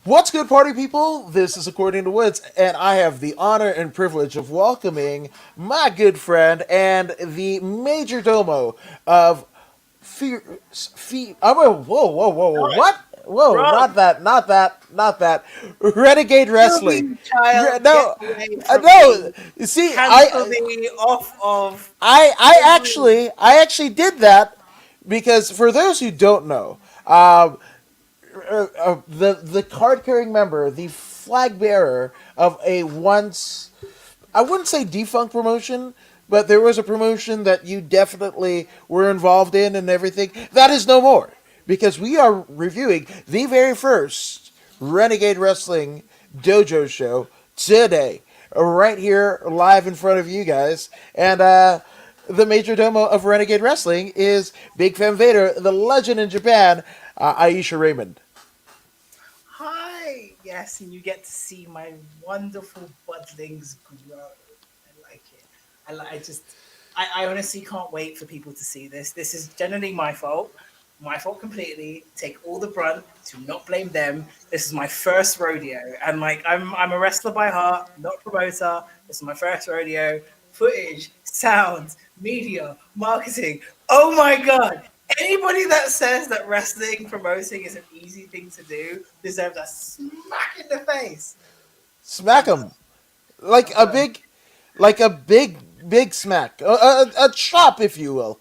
What's good, party people? This is According to Woods, and I have the honor and privilege of welcoming my good friend and the major domo of what? Whoa, Bro, not that. Renegade Wrestling. Sylvie child, get No, away from no. me. See, Cancel me off of I actually did that because for those who don't know, the card carrying member, the flag bearer of a once, I wouldn't say defunct promotion, but there was a promotion that you definitely were involved in and everything. That is no more because we are reviewing the very first Renegade Wrestling Dojo show today, right here live in front of you guys. And the major domo of Renegade Wrestling is Big Fan Vader, the legend in Japan, Ayesha Raymond. hi. Yes, and you get to see my wonderful budlings grow. I like it. I just, I honestly can't wait for people to see this. This is generally my fault completely. Take all the brunt. Do not blame them. This is my first rodeo, and like I'm a wrestler by heart, not a promoter. This is my first rodeo. Footage, sound, media, marketing. Oh my god! Anybody that says that wrestling promoting is an easy thing to do deserves a smack in the face. Smack I'm done. him like I'm a done. big, big smack, a chop, if you will.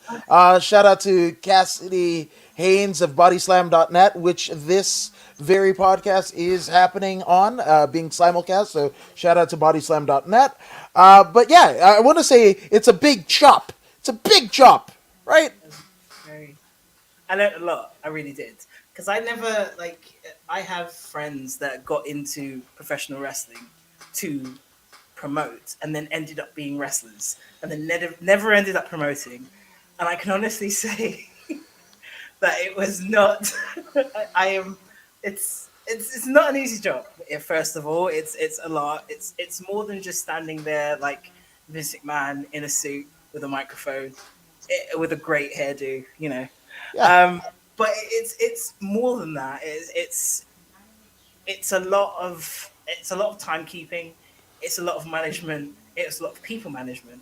Shout out to Cassidy Haynes of BodySlam.net, which this very podcast is happening on, being simulcast. So shout out to BodySlam.net. But yeah, I want to say it's a big chop. It's a big chop, right? Very. I learned a lot. I really did because I never like. I have friends that got into professional wrestling to promote and then ended up being wrestlers and then never ended up promoting. And I can honestly say that it was not. I am. It's not an easy job. First of all, it's a lot. It's more than just standing there like Vince McMahon in a suit with a microphone, with a great hairdo. Yeah. Um, but it's more than that. It's a lot of timekeeping. It's a lot of management. It's a lot of people management.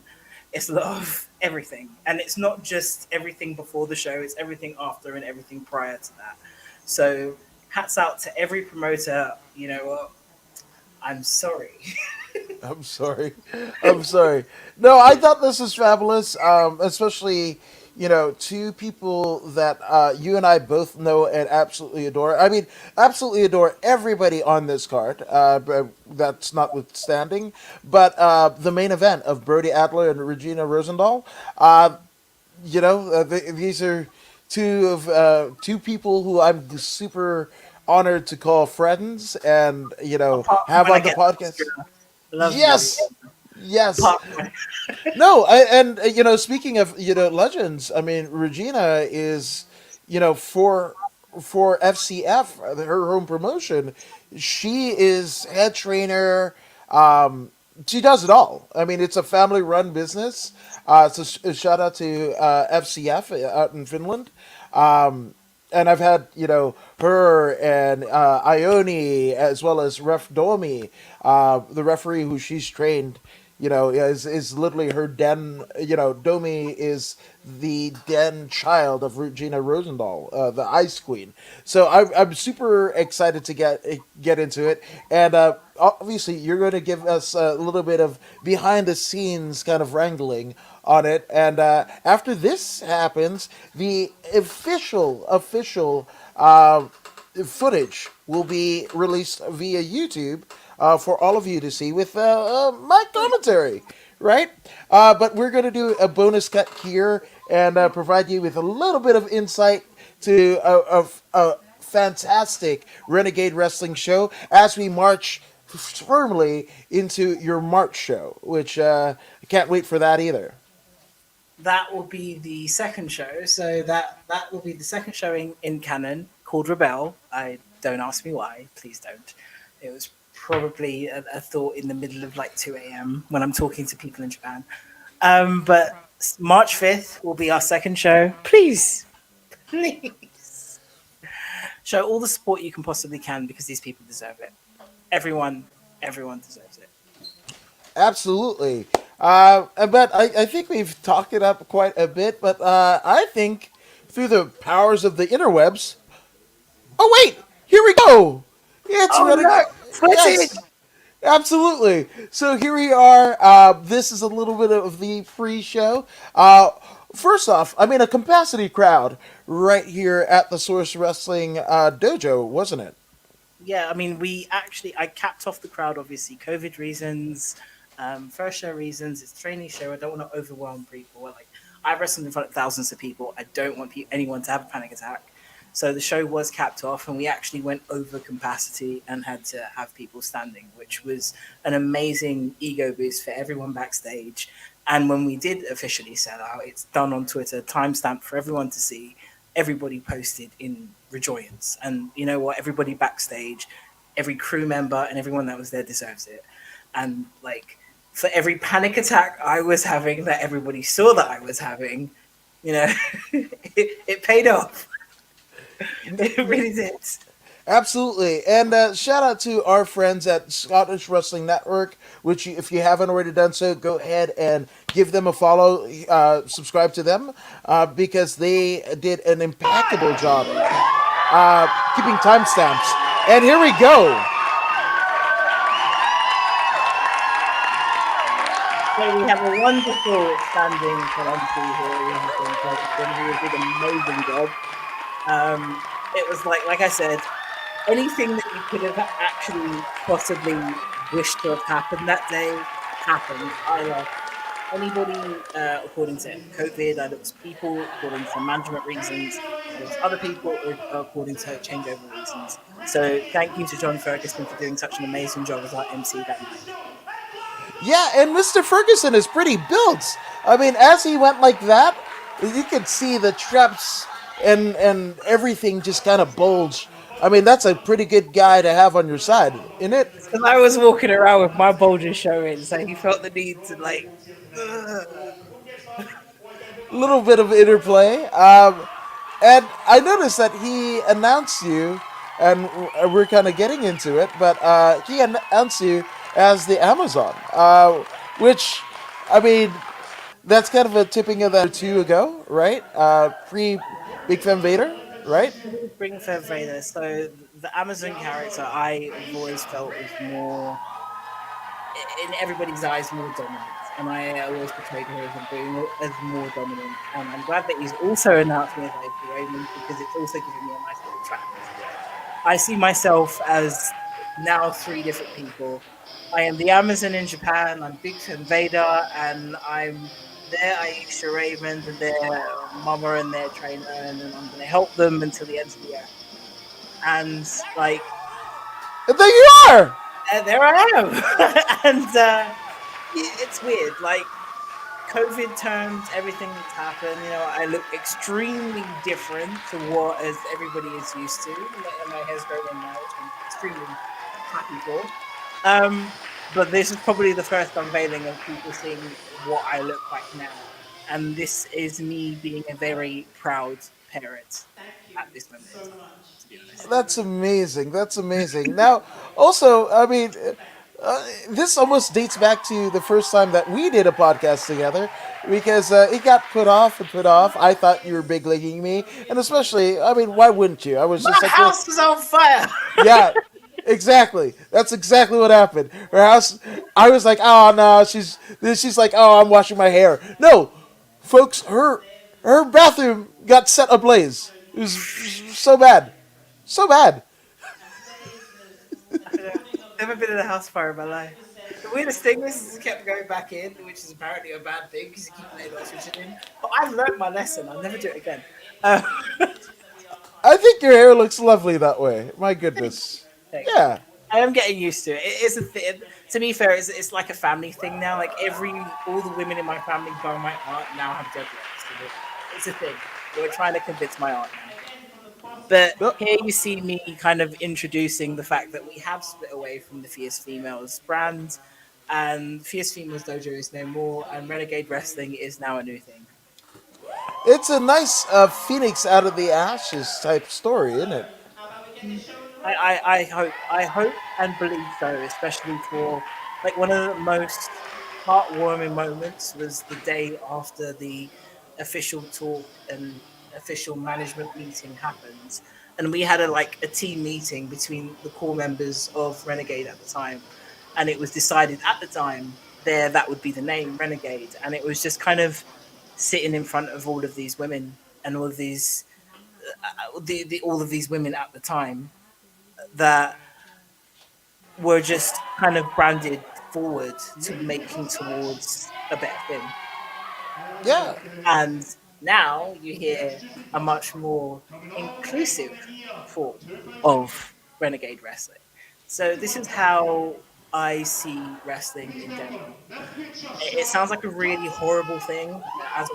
It's a lot of everything, and it's not just everything before the show. It's everything after and everything prior to that. So, hats out to every promoter. You know what? I'm sorry. I'm sorry. I'm sorry. No, I thought this was fabulous, especially, two people that you and I both know and absolutely adore. I mean, absolutely adore everybody on this card, that's notwithstanding. But the main event of Brodie Adler and Regina Rosendahl, these are two people who I'm super honored to call friends and, Apart from have when I on the get podcast. muscular, love Brodie. Yes, yes. Apart from No, and speaking of legends, I mean Regina is for FCF, her home promotion. She is head trainer. She does it all. I mean, it's a family run business. So shout out to FCF out in Finland. And I've had her and Ione as well as Ref Domi, the referee who she's trained. Is literally her den. Domi is the den child of Regina Rosendahl, the Ice Queen. So I'm super excited to get into it, and obviously you're going to give us a little bit of behind the scenes kind of wrangling on it, and after this happens, the official footage will be released via YouTube for all of you to see with my commentary, right? But we're going to do a bonus cut here and provide you with a little bit of insight to a fantastic Renegade Wrestling show as we march firmly into your March show, which I can't wait for that either. that will be the second show. So that will be the second showing in canon called Rebel. I don't ask me why, please don't. It was probably a thought in the middle of like 2 a.m. when I'm talking to people in Japan. But March 5th will be our second show. Please, please show all the support you can possibly can because these people deserve it. Everyone, everyone deserves it. Absolutely. But I think we've talked it up quite a bit, but I think through the powers of the interwebs. Oh, wait! Here we go! It's Oh running. no, Yes! footage! Absolutely. So here we are. This is a little bit of the pre-show. First off, I mean a capacity crowd right here at the Source Wrestling dojo, wasn't it? Yeah, I mean, I capped off the crowd, obviously, COVID reasons, first show reasons. It's a training show. I don't want to overwhelm people. Like, I wrestled in front of thousands of people. I don't want anyone to have a panic attack. So the show was capped off, and we actually went over capacity and had to have people standing, which was an amazing ego boost for everyone backstage. And when we did officially sell out, it's done on Twitter, timestamped for everyone to see. Everybody posted in rejoicance, and you know what? Everybody backstage, every crew member, and everyone that was there deserves it. And like for every panic attack I was having, that everybody saw that I was having, you know, it paid off. It really did. Absolutely. And shout out to our friends at Scottish Wrestling Network, which, if you haven't already done so, go ahead and give them a follow, subscribe to them, because they did an impeccable job keeping timestamps. And here we go. So we have a wonderful standing Kalanti here. We have been Ferguson, who did an amazing job. It was like I said, anything that you could have actually possibly wished to have happened that day happened. I lost anybody according to COVID. I lost people according to management reasons. I lost other people according to changeover reasons. So thank you to John Ferguson for doing such an amazing job as our MC that night. Yeah, and Mr. Ferguson is pretty built. I mean, as he went like that, you could see the traps and everything just kind of bulge. I mean, that's a pretty good guy to have on your side, isn't it? Because I was walking around with my bulges showing, so he felt the need to like. Ugh. A little bit of interplay. And I noticed that he announced you, and we're kind of getting into it, but he announced you as the Amazon, which, I mean, that's kind of a tipping of that 2 ago, right? Pre Big Fem Vader, right? Bring Fev Vader. So the Amazon character, I've always felt was more, in everybody's eyes, more dominant, and I always portrayed her as being as more dominant. And I'm glad that he's also announced me as AP Raymond because it's also giving me a nice little track where I see myself as now three different people. I am the Amazon in Japan. I'm Big Fem Vader, and I'm their Ayesha Raymond and their mama and their trainer, and then I'm going to help them until the end of the earth. And like, And there you are! there I am. And it's weird. Like, COVID turned everything that's happened. You know, I look extremely different to what as everybody is used to. My hair's growing in now, which I'm extremely happy for. But this is probably the first unveiling of people seeing what I look like now. And this is me being a very proud parent at this moment in time, to be honest. That's amazing. That's amazing. Now, also, I mean, this almost dates back to the first time that we did a podcast together because it got put off and put off. I thought you were big legging me, and especially, I mean, why wouldn't you? I was My just like, well, house is on fire! yeah, exactly. That's exactly what happened. Her house. I was like, oh no, she's like, oh, I'm washing my hair. No, folks, her bathroom got set ablaze. It was so bad, so bad. Never been in a house fire in my life. The weirdest thing is it kept going back in, which is apparently a bad thing because you keep letting oxygen in. But I've learned my lesson. I'll never do it again. Uh, I think your hair looks lovely that way. My thanks. goodness. Thanks. Yeah. I am getting used to it. It is a thing. To be fair, it's like a family thing now. Like all the women in my family, bar my aunt, now have dreadlocks. So it's a thing. We're trying to convince my aunt now. But No, here you see me kind of introducing the fact that we have split away from the Fierce Females brand, and Fierce Females Dojo is no more, and Renegade Wrestling is now a new thing. it's a nice phoenix out of the ashes type story, isn't it? I hope and believe so, especially for like one of the most heartwarming moments was the day after the official talk and official management meeting happened, and we had a team meeting between the core members of Renegade at the time, and it was decided at the time there that would be the name Renegade, and it was just kind of sitting in front of all of these women and all of these all of these women at the time that were just kind of branded forward to making towards a better thing. Yeah. And now you hear a much more inclusive form of Renegade Wrestling. So this is how I see wrestling in general. It sounds like a really horrible thing as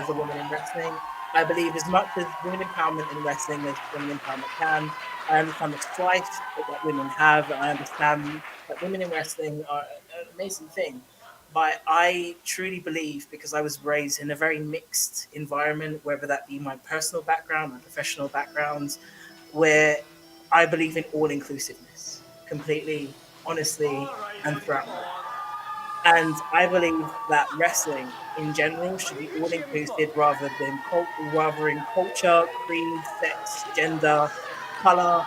a woman in wrestling. I believe as much as women empowerment in wrestling as women empowerment can, I understand the strife that women have. I understand that women in wrestling are an amazing thing. But I truly believe, because I was raised in a very mixed environment, whether that be my personal background, my professional backgrounds, where I believe in all inclusiveness, completely, honestly, and throughout my life. And I believe that wrestling in general should be all inclusive rather in culture, creed, sex, gender, color,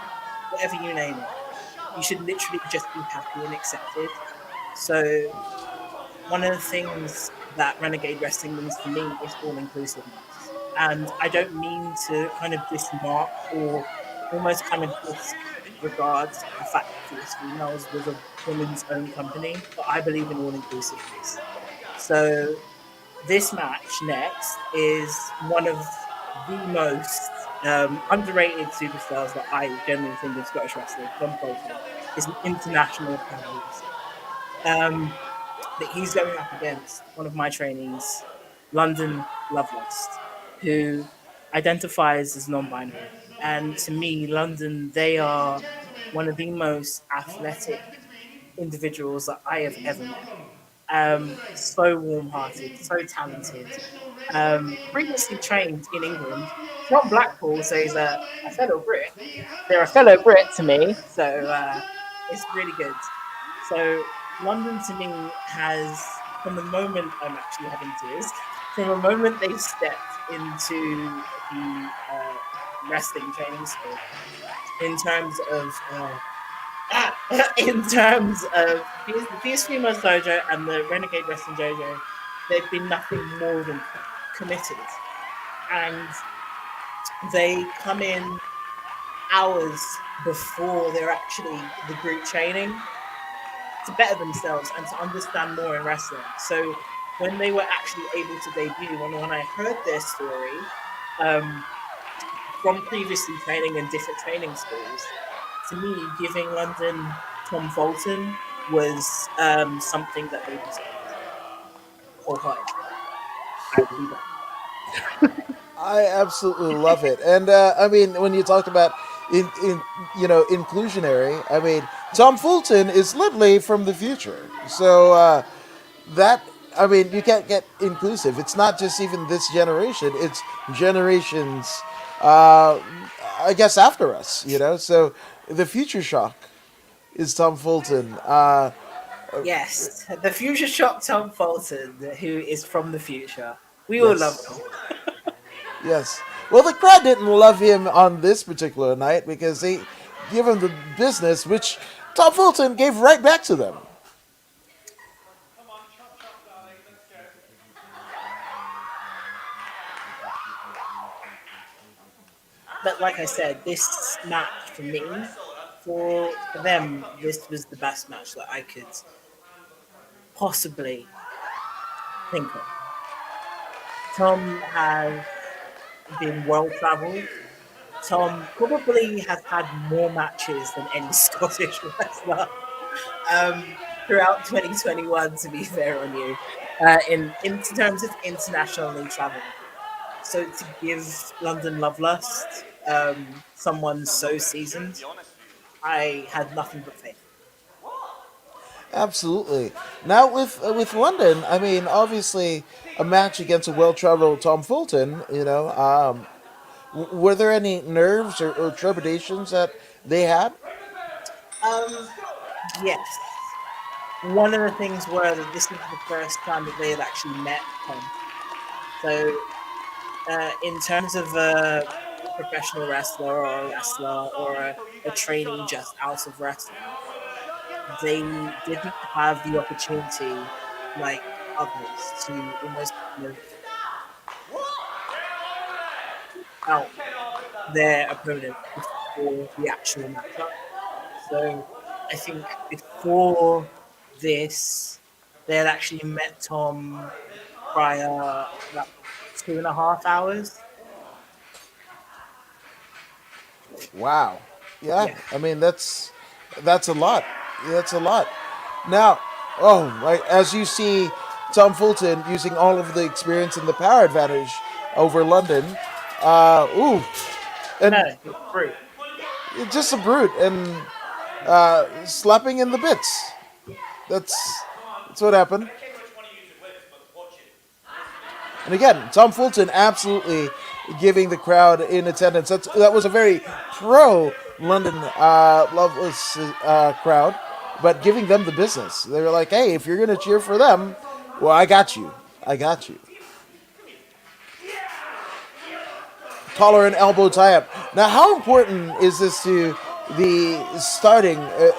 whatever you name it. You should literally just be happy and accepted. So one of the things that Renegade Wrestling means to me is all inclusiveness. And I don't mean to kind of dismark or almost kind of disregard the fact that Fierce Females was a women's own company, but I believe in all inclusiveness. So this match next is one of the most underrated superstars that I generally think in Scottish wrestling. Tom Fulton is an international powerhouse. Um, that he's going up against one of my trainees, London Lovelust, who identifies as non binary. And to me, London, they are one of the most athletic individuals that I have ever met. So warm hearted, so talented. Previously trained in England, from Blackpool, so he's a fellow Brit. They're a fellow Brit to me, so it's really good. So London to me has, from the moment I'm actually having tears, from the moment they stepped into the wrestling training school, in terms of in terms of the PS Females Dojo and the Renegade Wrestling Dojo, they've been nothing more than committed, and they come in hours before they're actually the group training to better themselves and to understand more in wrestling. So when they were actually able to debut, when I heard their story um, from previously training in different training schools, to me, giving London Tom Fulton was something that they deserved wholeheartedly. I will be back. I absolutely love it, and I mean, when you talked about inclusionary, I mean, Tom Fulton is literally from the future, so that I mean, you can't get inclusive. It's not just even this generation; it's generations. Uh, I guess after us, So the future shock is Tom Fulton. Yes, the future shock Tom Fulton, who is from the future. We all love Yes, Tom. yes. Well, the crowd didn't love him on this particular night because they give him the business, which Tom Fulton gave right back to them. But like I said, this match for me, for them, this was the best match that I could possibly think of. Tom has been well travelled. Tom probably has had more matches than any Scottish wrestler throughout 2021. To be fair on you, in terms of internationally travelling. So to give London Love Lust someone so seasoned, I had nothing but faith. Absolutely. Now with London, I mean, obviously a match against a well-traveled Tom Fulton. Were there any nerves or trepidations that they had? Um, yes. One of the things were that this was the first time that they had actually met Tom. So, in terms of a professional wrestler or a wrestler or a trainee just out of wrestling, they didn't have the opportunity like others to almost kind of out their opponent before the actual matchup. So I think before this, they had actually met Tom prior about 2.5 hours. Wow. Yeah, Yeah. I mean that's a lot. That's a lot. Now, oh, right, as you see Tom Fulton using all of the experience and the power advantage over London. Ooh, No, and it's brute. just a brute and slapping in the bits. That's that's what happened. And again, Tom Fulton absolutely giving the crowd in attendance. That was a very pro London Loveless crowd, but giving them the business. They were like, hey, if you're going to cheer for them, well, I got you. I got you. Collar and elbow tie up. Now, how important is this to the starting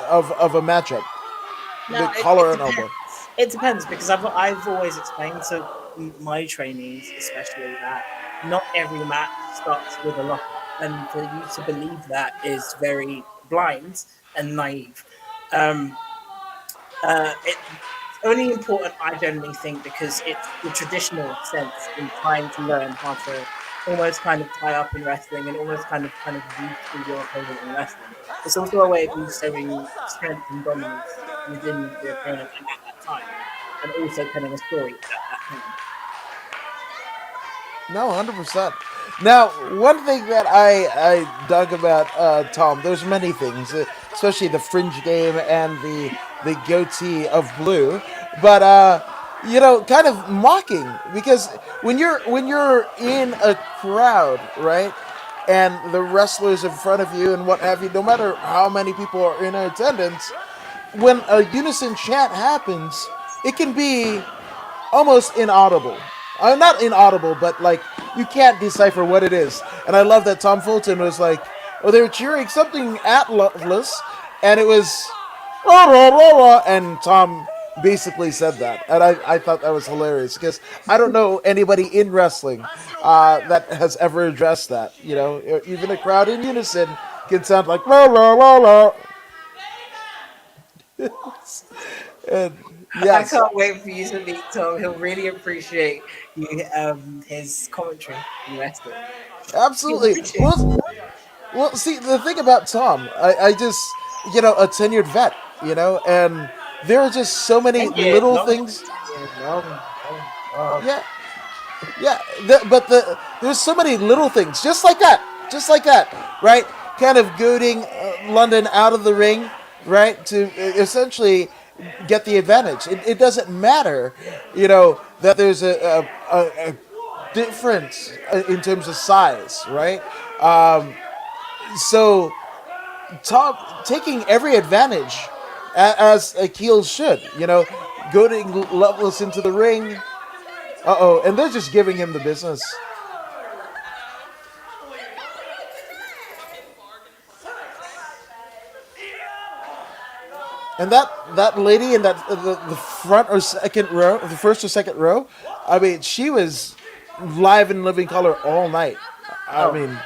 of a matchup? The Now it collar and elbow. depends. It depends because I've always explained to my trainees, especially that not every match starts with a lockup, and for you to believe that is very blind and naive. Um, it's only important, I generally think, because it's the traditional sense in trying to learn how to almost kind of tie up in wrestling and almost kind of weave through your opponent in wrestling. It's also a way of you showing strength and dominance within your opponent and at that time, and also telling a story at that time. No, 100%. Now, one thing that I dug about Tom, there's many things, especially the fringe game and the goatee of blue, but kind of mocking because when you're in a crowd, right, and the wrestlers in front of you and what have you, no matter how many people are in attendance, when a unison chant happens, it can be almost inaudible. Not inaudible, but like you can't decipher what it is. And I love that Tom Fulton was like, oh, they were cheering something Atlas, and it was rah, rah, rah, rah, and Tom basically said that, and I thought that was hilarious because I don't know anybody in wrestling that has ever addressed that. Even a crowd in unison can sound like rah, rah, rah, rah. And I yes, can't wait for you to meet Tom. He'll really appreciate you, his commentary in wrestling. He'll absolutely. appreciate it. Well, see, the thing about Tom, I just, a tenured vet, and there are just so many 10 years, little long, things. 10 years, long, long, long. Yeah, yeah. There's so many little things, just like that, right? Kind of goading London out of the ring, right, to essentially get the advantage. It doesn't matter, that there's a difference in terms of size, right? So Tom taking every advantage as a heel should, goading Loveless into the ring. And they're just giving him the business. And that lady in the front or second row, the first or second row, I mean, she was live in living color all night. I Oh, mean,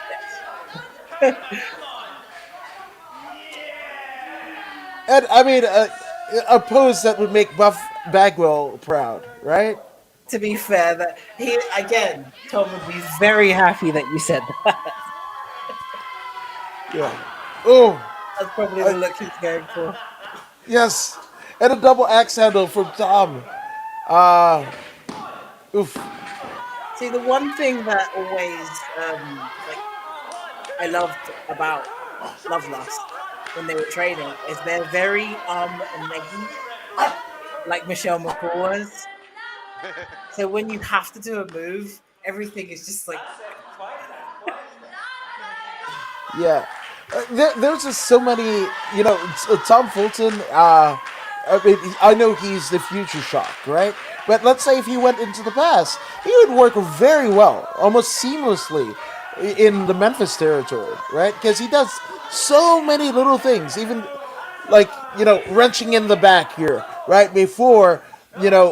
yes. and I mean, a pose that would make Buff Bagwell proud, right? To be fair, that he again, Tom would be very happy that you said that. Yeah. Oh, That's probably the I, look he's going for. yes, and a double axe handle from Tom. Oof. See, the one thing that always like I loved about Love Lust when they were training is they're very neggy, like Michelle McCool was. So when you have to do a move, everything is just like Yeah, there's just so many. Tom Fulton. I mean, I know he's the future shock, right? But let's say if he went into the past, he would work very well, almost seamlessly, in the Memphis territory, right? Because he does so many little things, even like wrenching in the back here, right before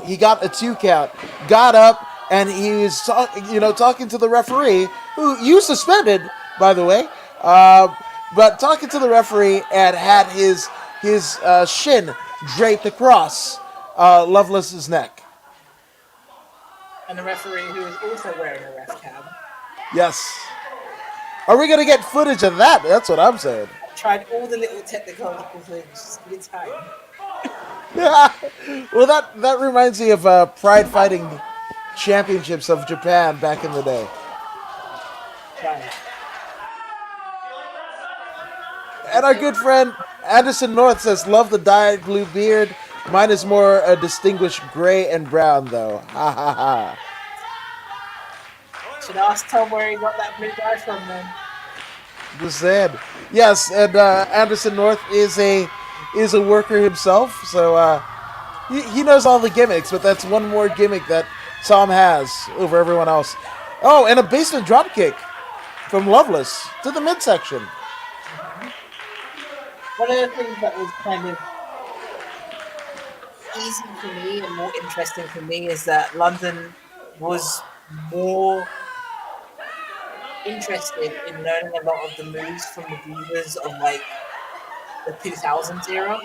he got a 2 count, got up, and he was talking to the referee, who you suspended, by the way, uh, but talking to the referee and had his shin draped across Lovelace's neck. and the referee who is also wearing a ref cam. Yes. Are we gonna get footage of that? That's what I'm saying. I tried all the little technical things, just give me time. Yeah. Well, that reminds me of Pride Fighting Championships of Japan back in the day. Right. And our good friend Anderson North says, "Love the dyed blue beard. Mine is more a distinguished gray and brown, though." Ha ha ha. Should ask Tom where he got that blue dye from then. Just saying. Yes, and Anderson North is a worker himself, so he knows all the gimmicks. But that's one more gimmick that Tom has over everyone else. Oh, and a basement dropkick from Loveless to the midsection. One of the things that was kind of easy for me and more interesting for me is that London was more interested in learning a lot of the moves from the divas of like the 2000s era.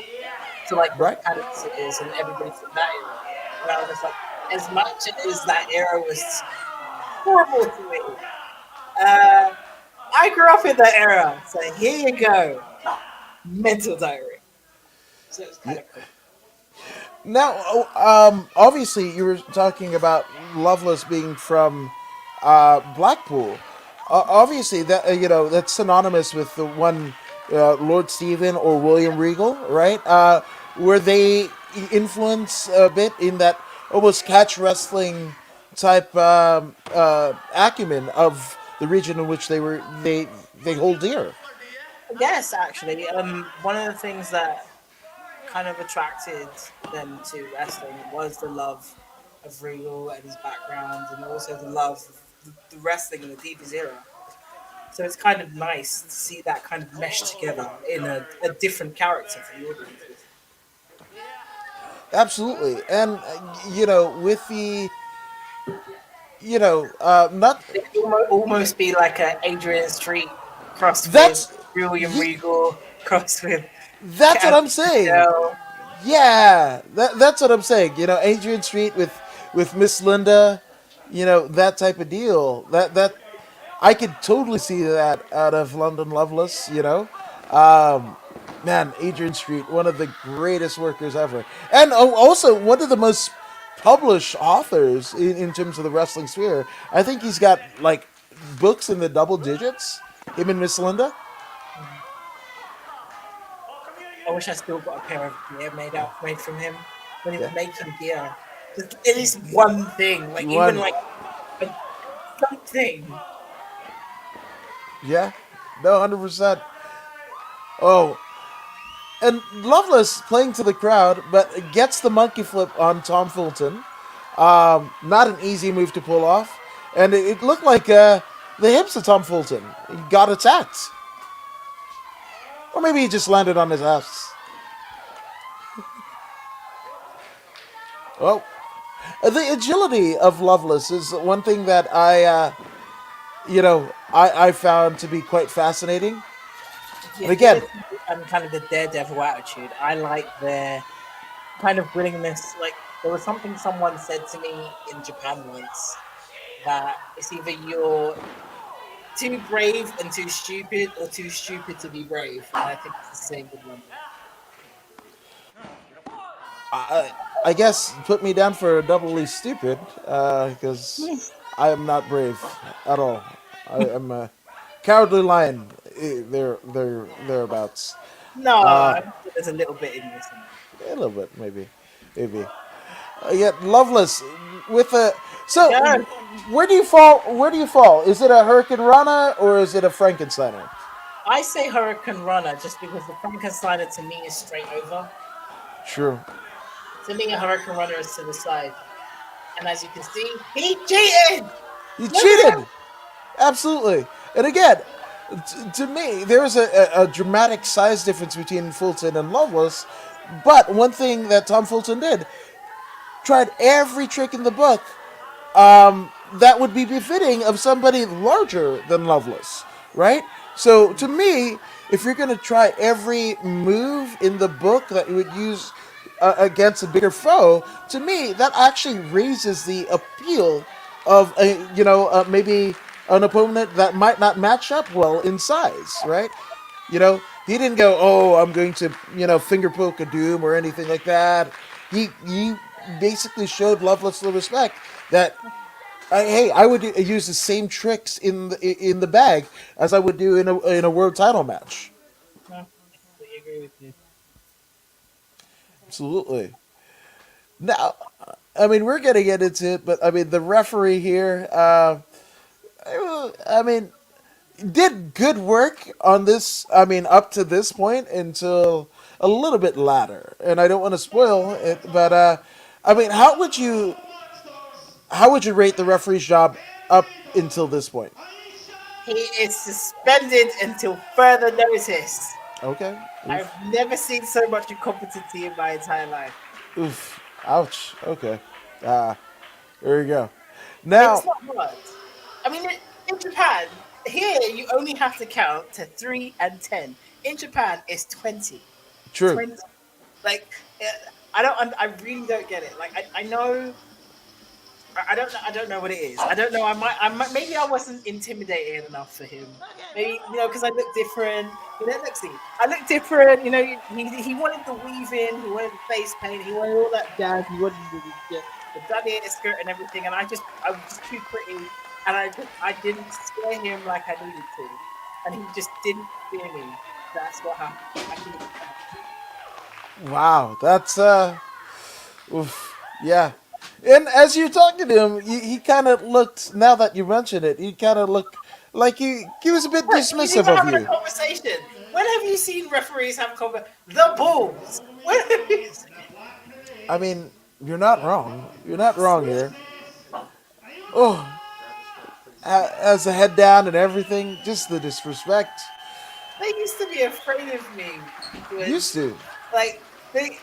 So like the Right? Palaces and everybody from that era. And I was just like, as much as that era was horrible to me, uh, I grew up in that era. So here you go, mental diary. So it was kind Yeah. of cool. Now, obviously, you were talking about Loveless being from Blackpool. Obviously, that that's synonymous with the one Lord Stephen or William Regal, right? Where they influence a bit in that almost catch wrestling type acumen of the region in which they hold dear. Yes, actually, one of the things that kind of attracted them to wrestling was the love of Regal and his background, and also the love of the wrestling in the Divas era. So it's kind of nice to see that kind of mesh together in a different character for the audiences. Absolutely, and with the not It could almost be like a Adrian Street crossed with that's William ye- Regal, crossed with that's what I'm Cassie saying. King. Yeah, that's what I'm saying. Adrian Street with Miss Linda, that type of deal. That I could totally see that out of London Loveless. Man, Adrian Street, one of the greatest workers ever, and also one of the most published authors in terms of the wrestling sphere. I think he's got like books in the double digits. Him and Miss Linda. I wish I still got a pair of gear made from him when he was Yeah, making gear. Just at least one thing, like even one. like a, something. Yeah, no, 100%. Oh, and Loveless playing to the crowd, but gets the monkey flip on Tom Fulton. Not an easy move to pull off, and it looked like the hips of Tom Fulton got attacked, or maybe he just landed on his ass. Oh, the agility of Loveless is one thing that I found to be quite fascinating. The And again, agility and kind of the daredevil attitude. I like their kind of willingness. Like there was something someone said to me in Japan once that it's either you're too brave and too stupid, or too stupid to be brave. And I think it's the same with London. I guess put me down for doubly stupid because I am not brave at all. I am. Cowardly Lion. Thereabouts. No, Uh, there's a little bit in this. a little bit, maybe. Yet Loveless with a. So, Go. where do you fall? Where do you fall? Is it a Hurricane Rana or is it a Frankensteiner? I say Hurricane Runner just because the Frankensteiner to me is straight over. True. To me, a Hurricane Runner is to the side. And as you can see, he cheated! You Look at him! cheated. Absolutely. And again, to me, there is a dramatic size difference between Fulton and Loveless. But one thing that Tom Fulton did, tried every trick in the book that would be befitting of somebody larger than Loveless, right? So to me, if you're going to try every move in the book that you would use against a bigger foe, to me that actually raises the appeal of maybe an opponent that might not match up well in size, right? He didn't go, oh, I'm going to finger poke a Doom or anything like that. He basically showed Loveless the respect that hey, I would use the same tricks in the bag as I would do in a world title match. No, I completely agree with you. Absolutely. Now, I mean, we're gonna get into it, but I mean, the referee here, I mean, did good work on this. I mean, up to this point until a little bit later, and I don't want to spoil it, but I mean, how would you rate the referee's job up until this point? He is suspended until further notice. Okay. I've Oof. never seen so much incompetency in my entire life. Oof. Ouch. Okay. Ah, there you go. It's Now, not hard. I mean, in Japan, here you only have to count to 3 and 10. In Japan, it's 20. true. 20. Like, I don't. I really don't get it. Like, I know. I don't know. I don't know what it is. I don't know. Maybe I wasn't intimidating enough for him. Maybe because I look different. Let's see. I look different. He wanted the weave in. He wanted the face paint. He wanted all that jazz. He wanted the gladiator skirt and everything. And I was just too pretty. And I didn't scare him like I needed to. And he just didn't scare me. That's what happened. I think it's bad. Wow. That's oof. Yeah. And as you're talking to him, he kind of looked. Now that you mention it, he kind of looked like he was a bit Look, he's dismissive even of having a you. conversation. When have you seen referees have the balls? When have you I mean, you're not wrong. You're not wrong here. Oh, as the head down and everything, just the disrespect. They used to be afraid of me. When Used to. like they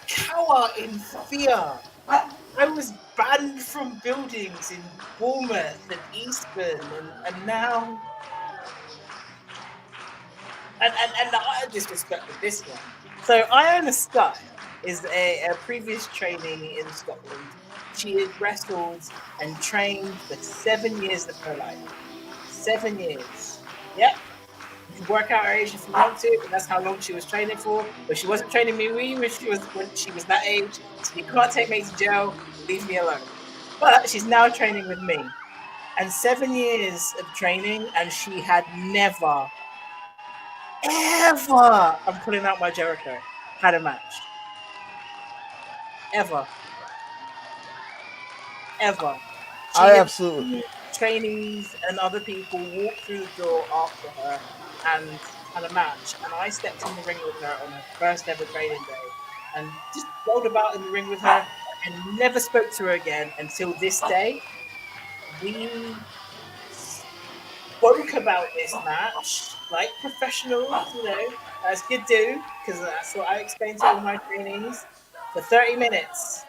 cower in fear. I was banned from buildings in Bournemouth and Eastbourne, and now and the utter disrespect with this one. So Iona Sky is a previous trainee in Scotland. She had wrestled and trained for 7 years of her life. 7 years. Yep. You can work out her age if you want to, but that's how long she was training for. But she wasn't training me when she was that age. So you can't take me to jail. Leave me alone. But she's now training with me. And 7 years of training, and she had never, ever, I'm pulling out my Jericho, had a match. Ever. Ever. She I had absolutely. seen trainees and other people walk through the door after her and had a match. And I stepped in the ring with her on her first ever training day and just rolled about in the ring with her and never spoke to her again until this day. We spoke about this match like professionals, as you do, because that's what I explained to all my trainees for 30 minutes.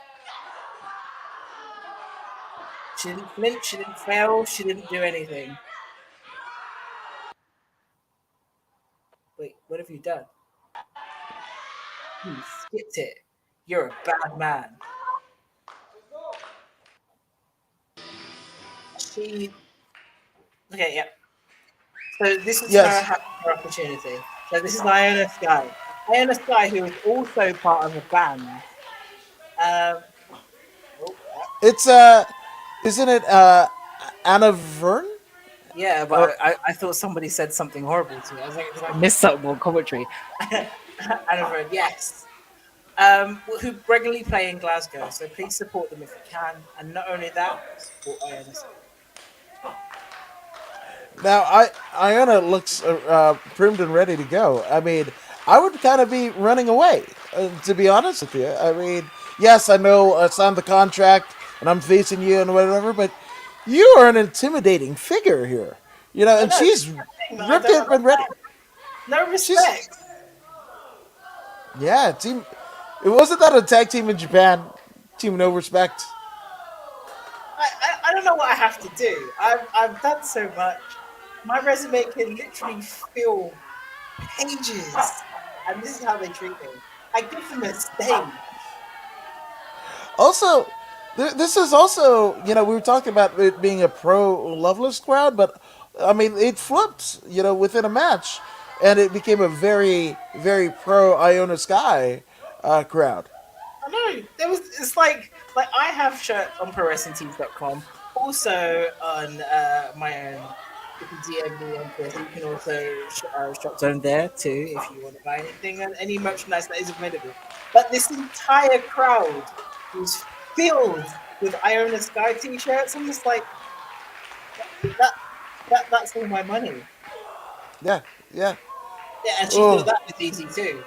She didn't flinch, she didn't fail, she didn't do anything. Wait, what have you done? You skipped it. You're a bad man. She. Okay, yeah. So this is her Yes. having her opportunity. So this is Iona Sky. Iona Sky, who is also part of a band. Um, oh, It's isn't it Anna Verne? Yeah, but Oh, I thought somebody said something horrible to me. I was like, did I miss something on commentary? And I've read yes. Who regularly play in Glasgow, so please support them if you can. And not only that, support Iona Sky. now Iona looks primed and ready to go. I mean, I would kind of be running away, to be honest with you. I mean, yes, I know I signed the contract and I'm facing you and whatever, but you are an intimidating figure here. You know, I and know, this she's is the thing that I ripped don't it and ready. understand. No She's respect. yeah, team. It wasn't that a tag team in Japan. Team No Respect. I don't know what I have to do. I've done so much. My resume can literally fill pages, and this is how they treat me. I give them a stage. Also, this is also, you know, we were talking about it being a pro Loveless crowd, but I mean, it flipped, you know, within a match, and it became a very, very pro Iona Sky crowd. I know. There was. It's like I have shirts on ProWrestlingTees.com. Also on my own. You can DM me on Twitter. You can also shop zone there too if you want to buy anything and any merchandise that is available. But this entire crowd was filled with Iona Sky t-shirts. I'm just like that. That's all my money. Yeah, yeah. Yeah, and she thought Oh, that was easy too.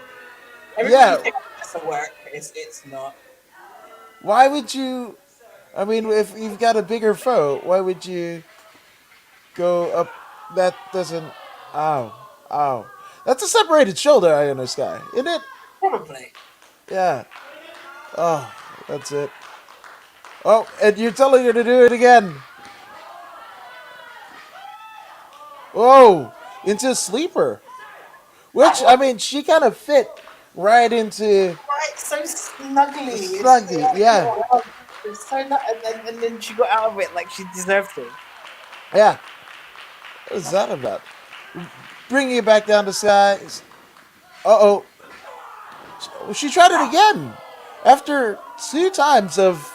Everybody yeah. thinks that's a work. It's not. Why would you? I mean, if you've got a bigger foe, why would you go up? That doesn't. Ow, ow. That's a separated shoulder, Iona Sky, isn't it? Probably. Yeah. Oh, that's it. Oh, and you're telling her to do it again. Whoa, into a sleeper. Which, I mean, she kind of fit right into Right, so snuggly. It's Sluggy. like, Yeah, oh, it's so and then she got out of it like she deserved to. yeah. What is that about? Bringing it back down to size. Uh oh. She tried it again. After two times of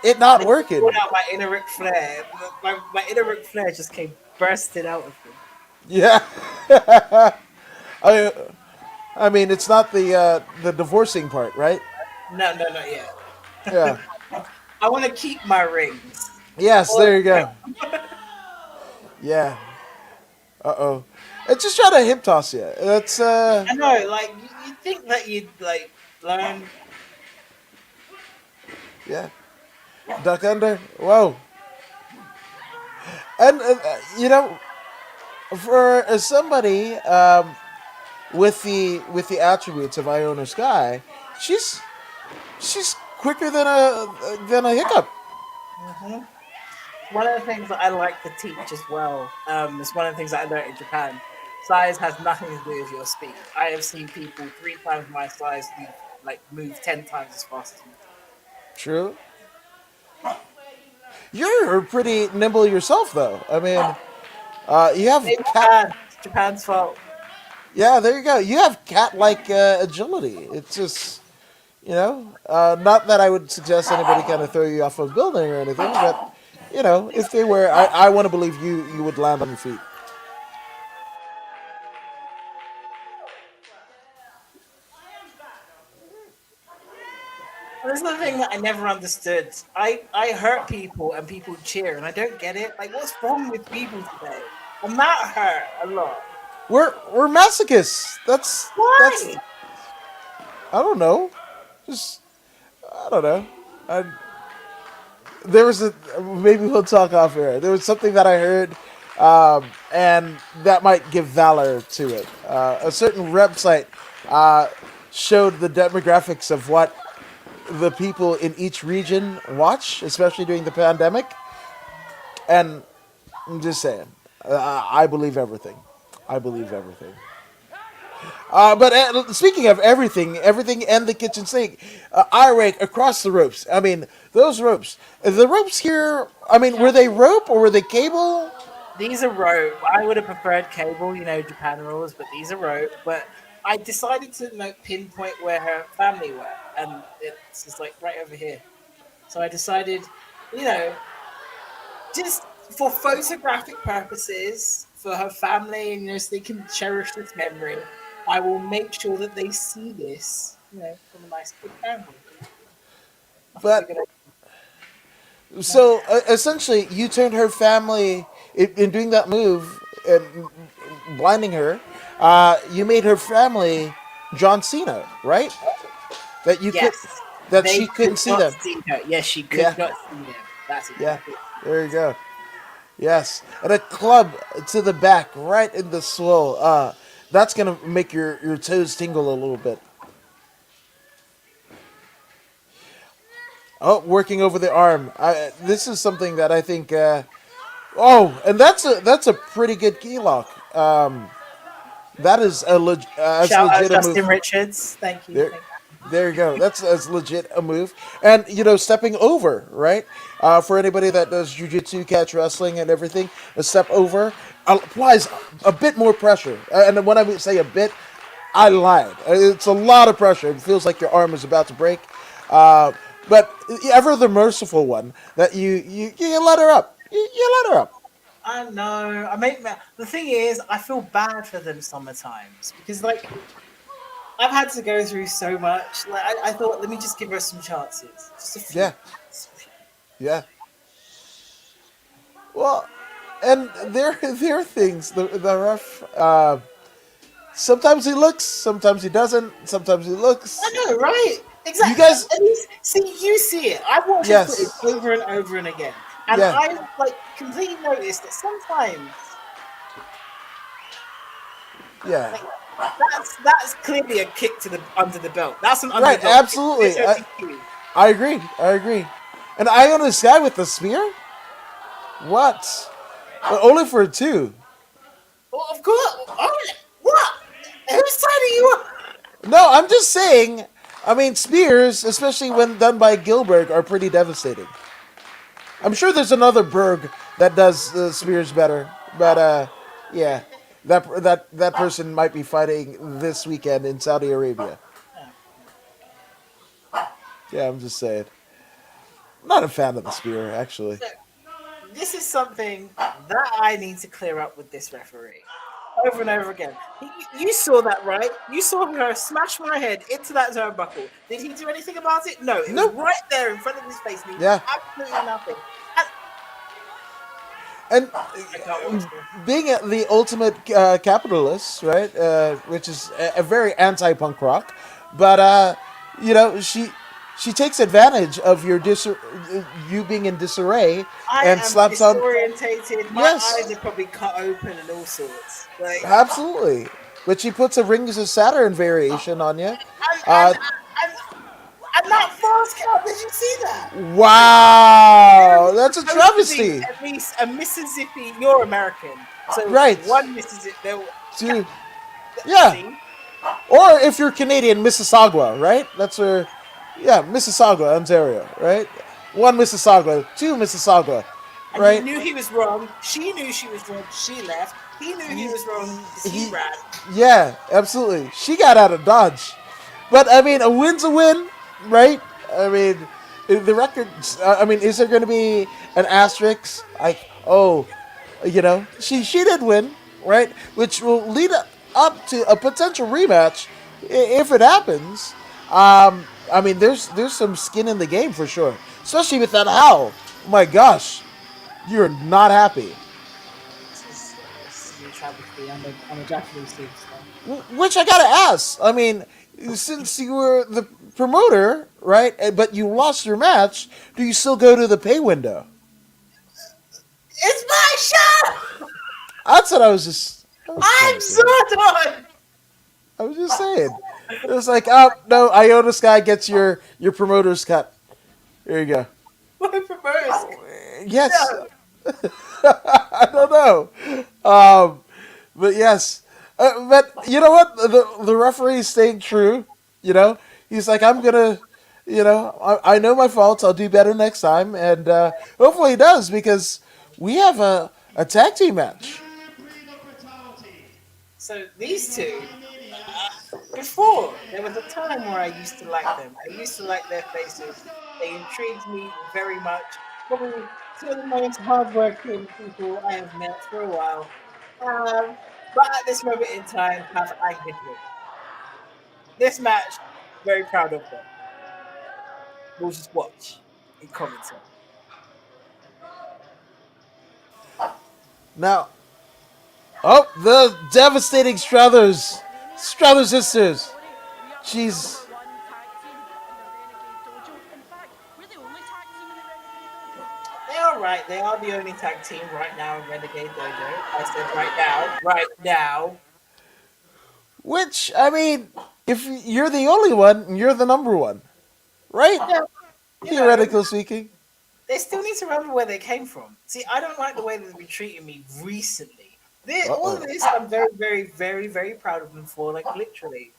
it And not then she working. pulled out my inner Ric Flair. My inner Ric Flair just came bursting out of me. Yeah. I, I mean, it's not the divorcing part, right? No, no, not yet. Yeah. I want to keep my rings. Yes, All there you of go. Yeah. Uh oh. It's just trying to hip toss you. That's I know, like you think that you'd like learn. yeah. Duck under. Whoa. And you know, for somebody with the attributes of Iona Sky, she's she's quicker than a hiccup. Mhm. One of the things that I like to teach as well, is one of the things that I learned in Japan. Size has nothing to do with your speed. I have seen people 3 times my size move 10 times as fast as me. True. You're pretty nimble yourself, though. I mean, you have Maybe cat. Japan. It's Japan's fault. Yeah, there you go. You have cat-like agility. It's just, you know, not that I would suggest anybody kind of throw you off a building or anything, but you know, if they were, I want to believe you would land on your feet. There's another thing that I never understood. I hurt people and people cheer, and I don't get it. Like, what's wrong with people today? I'm not hurt a lot. We're masochists. That's Why? I don't know. Just I don't know. I, there was a maybe we'll talk off air. There was something that I heard, and that might give valor to it. A certain website uh, showed the demographics of what the people in each region watch, especially during the pandemic. And I'm just saying, I believe everything. I believe everything. But speaking of everything, everything and the kitchen sink, I rake across the ropes. I mean, those ropes. The ropes here, I mean, were they rope or were they cable? These are rope. I would have preferred cable, Japan rules, but these are rope. But I decided to pinpoint where her family were, and it's just like right over here. So I decided, you know, just for photographic purposes, for her family, and so they can cherish this memory, I will make sure that they see this, from a nice big camera. I think it's a But good idea. No? so essentially, you turned her family in doing that move and blinding her. You made her family John Cena, right? That you could, Yes, that they she could couldn't see not them. see her. Yes, she Yeah, could not see them. That's yeah. exactly. There you go. Yes, and a club to the back, right in the swole. That's gonna make your toes tingle a little bit. Oh, working over the arm. This is something that I think. Oh, and that's a pretty good key lock. That is as Shout out legit a Justin move. Richards. Thank you. There, Thank there you go. That's as legit a move. And stepping over, right? For anybody that does jujitsu, catch wrestling, and everything, a step over applies a bit more pressure. And when I say a bit, I lied. It's a lot of pressure. It feels like your arm is about to break. But ever the merciful one that you let her up. You let her up. I know. I mean, the thing is, I feel bad for them sometimes because, like, I've had to go through so much. Like, I thought, let me just give her some chances, just a few. Yeah, yeah. Well, and there are things the ref. Sometimes he looks, sometimes he doesn't, sometimes he I looks. know, right? You Exactly. guys, At least, see, you see it. I've watched his footage yes, over and over and again, and yeah, I like completely noticed that sometimes, yeah, like, that's clearly a kick to the under the belt. That's an under the right, belt kick. There's absolutely. no I, DQ. I agree, I agree. And I on this guy with the spear, what? But only for two. Well, of course. Oh, what? Whose side are you on? No, I'm just saying. I mean, spears, especially when done by Gilbert, are pretty devastating. I'm sure there's another Berg that does spears better, but yeah, that person might be fighting this weekend in Saudi Arabia. Yeah. Yeah, I'm just saying. I'm not a fan of the spear, actually. So this is something that I need to clear up with this referee over and over again. You saw that, right? You saw her smash my head into that turnbuckle. Did he do anything about it? No, it was Nope. right there in front of his face, and he did Yeah, absolutely nothing. And and I can't watch this. being the ultimate capitalist, right? Which is a very anti-punk rock, but she takes advantage of you being in disarray I and am slaps on. disorientated. My Yes, eyes are probably cut open and all sorts. Like, absolutely. But she puts a Rings of Saturn variation on you. and Uh, and and, and that fast count. Did you see that? There wow, was that's a supposed to be travesty. at least a Mississippi. You're American, so Right. one Mississippi. Two. Yeah. See, Or if you're Canadian, Mississauga, right? That's where, yeah, Mississauga, Ontario, right? One Mississauga, two Mississauga, and he right? knew he was wrong. She knew she was wrong. She left. He knew he was wrong because he He, ran. yeah, absolutely. She got out of Dodge. But, I mean, a win's a win, right? I mean, the record, I mean, is there going to be an asterisk? Like, oh, she did win, right? Which will lead up to a potential rematch if it happens. I mean, there's some skin in the game for sure, especially with that howl. Oh my gosh, you're not happy. This is a travesty. I'm a Japanese superstar. Which I gotta ask. I mean, since you were the promoter, right? But you lost your match, do you still go to the pay window? It's my show. That's what I was just trying I'm to say. Zordon. I was just saying. It was like, oh no, Ionis guy gets your promoter's cut. There you go. My proposed. Yes, No. I don't know, but yes, but you know what? The referee is staying true. He's like, I'm gonna, I know my faults. I'll do better next time, and hopefully he does because we have a tag team match. So these two, before there was a time where I used to like them. I used to like their faces. They intrigued me very much. probably two of the most hardworking people I have met for a while. But at this moment in time, have angered me. This match, very proud of them. We'll just watch and commentate. Now, oh, the devastating Struthers sisters. Jeez. They are right. They are the only tag team right now in Renegade Dojo. I said right now. Right now. Which, I mean, if you're the only one, you're the number one, right? Yeah, you know, Theoretically speaking. they still need to remember where they came from. See, I don't like the way they've been treating me recently. Uh All of oh. this, I'm very, very, very, very proud of them for. Like, literally.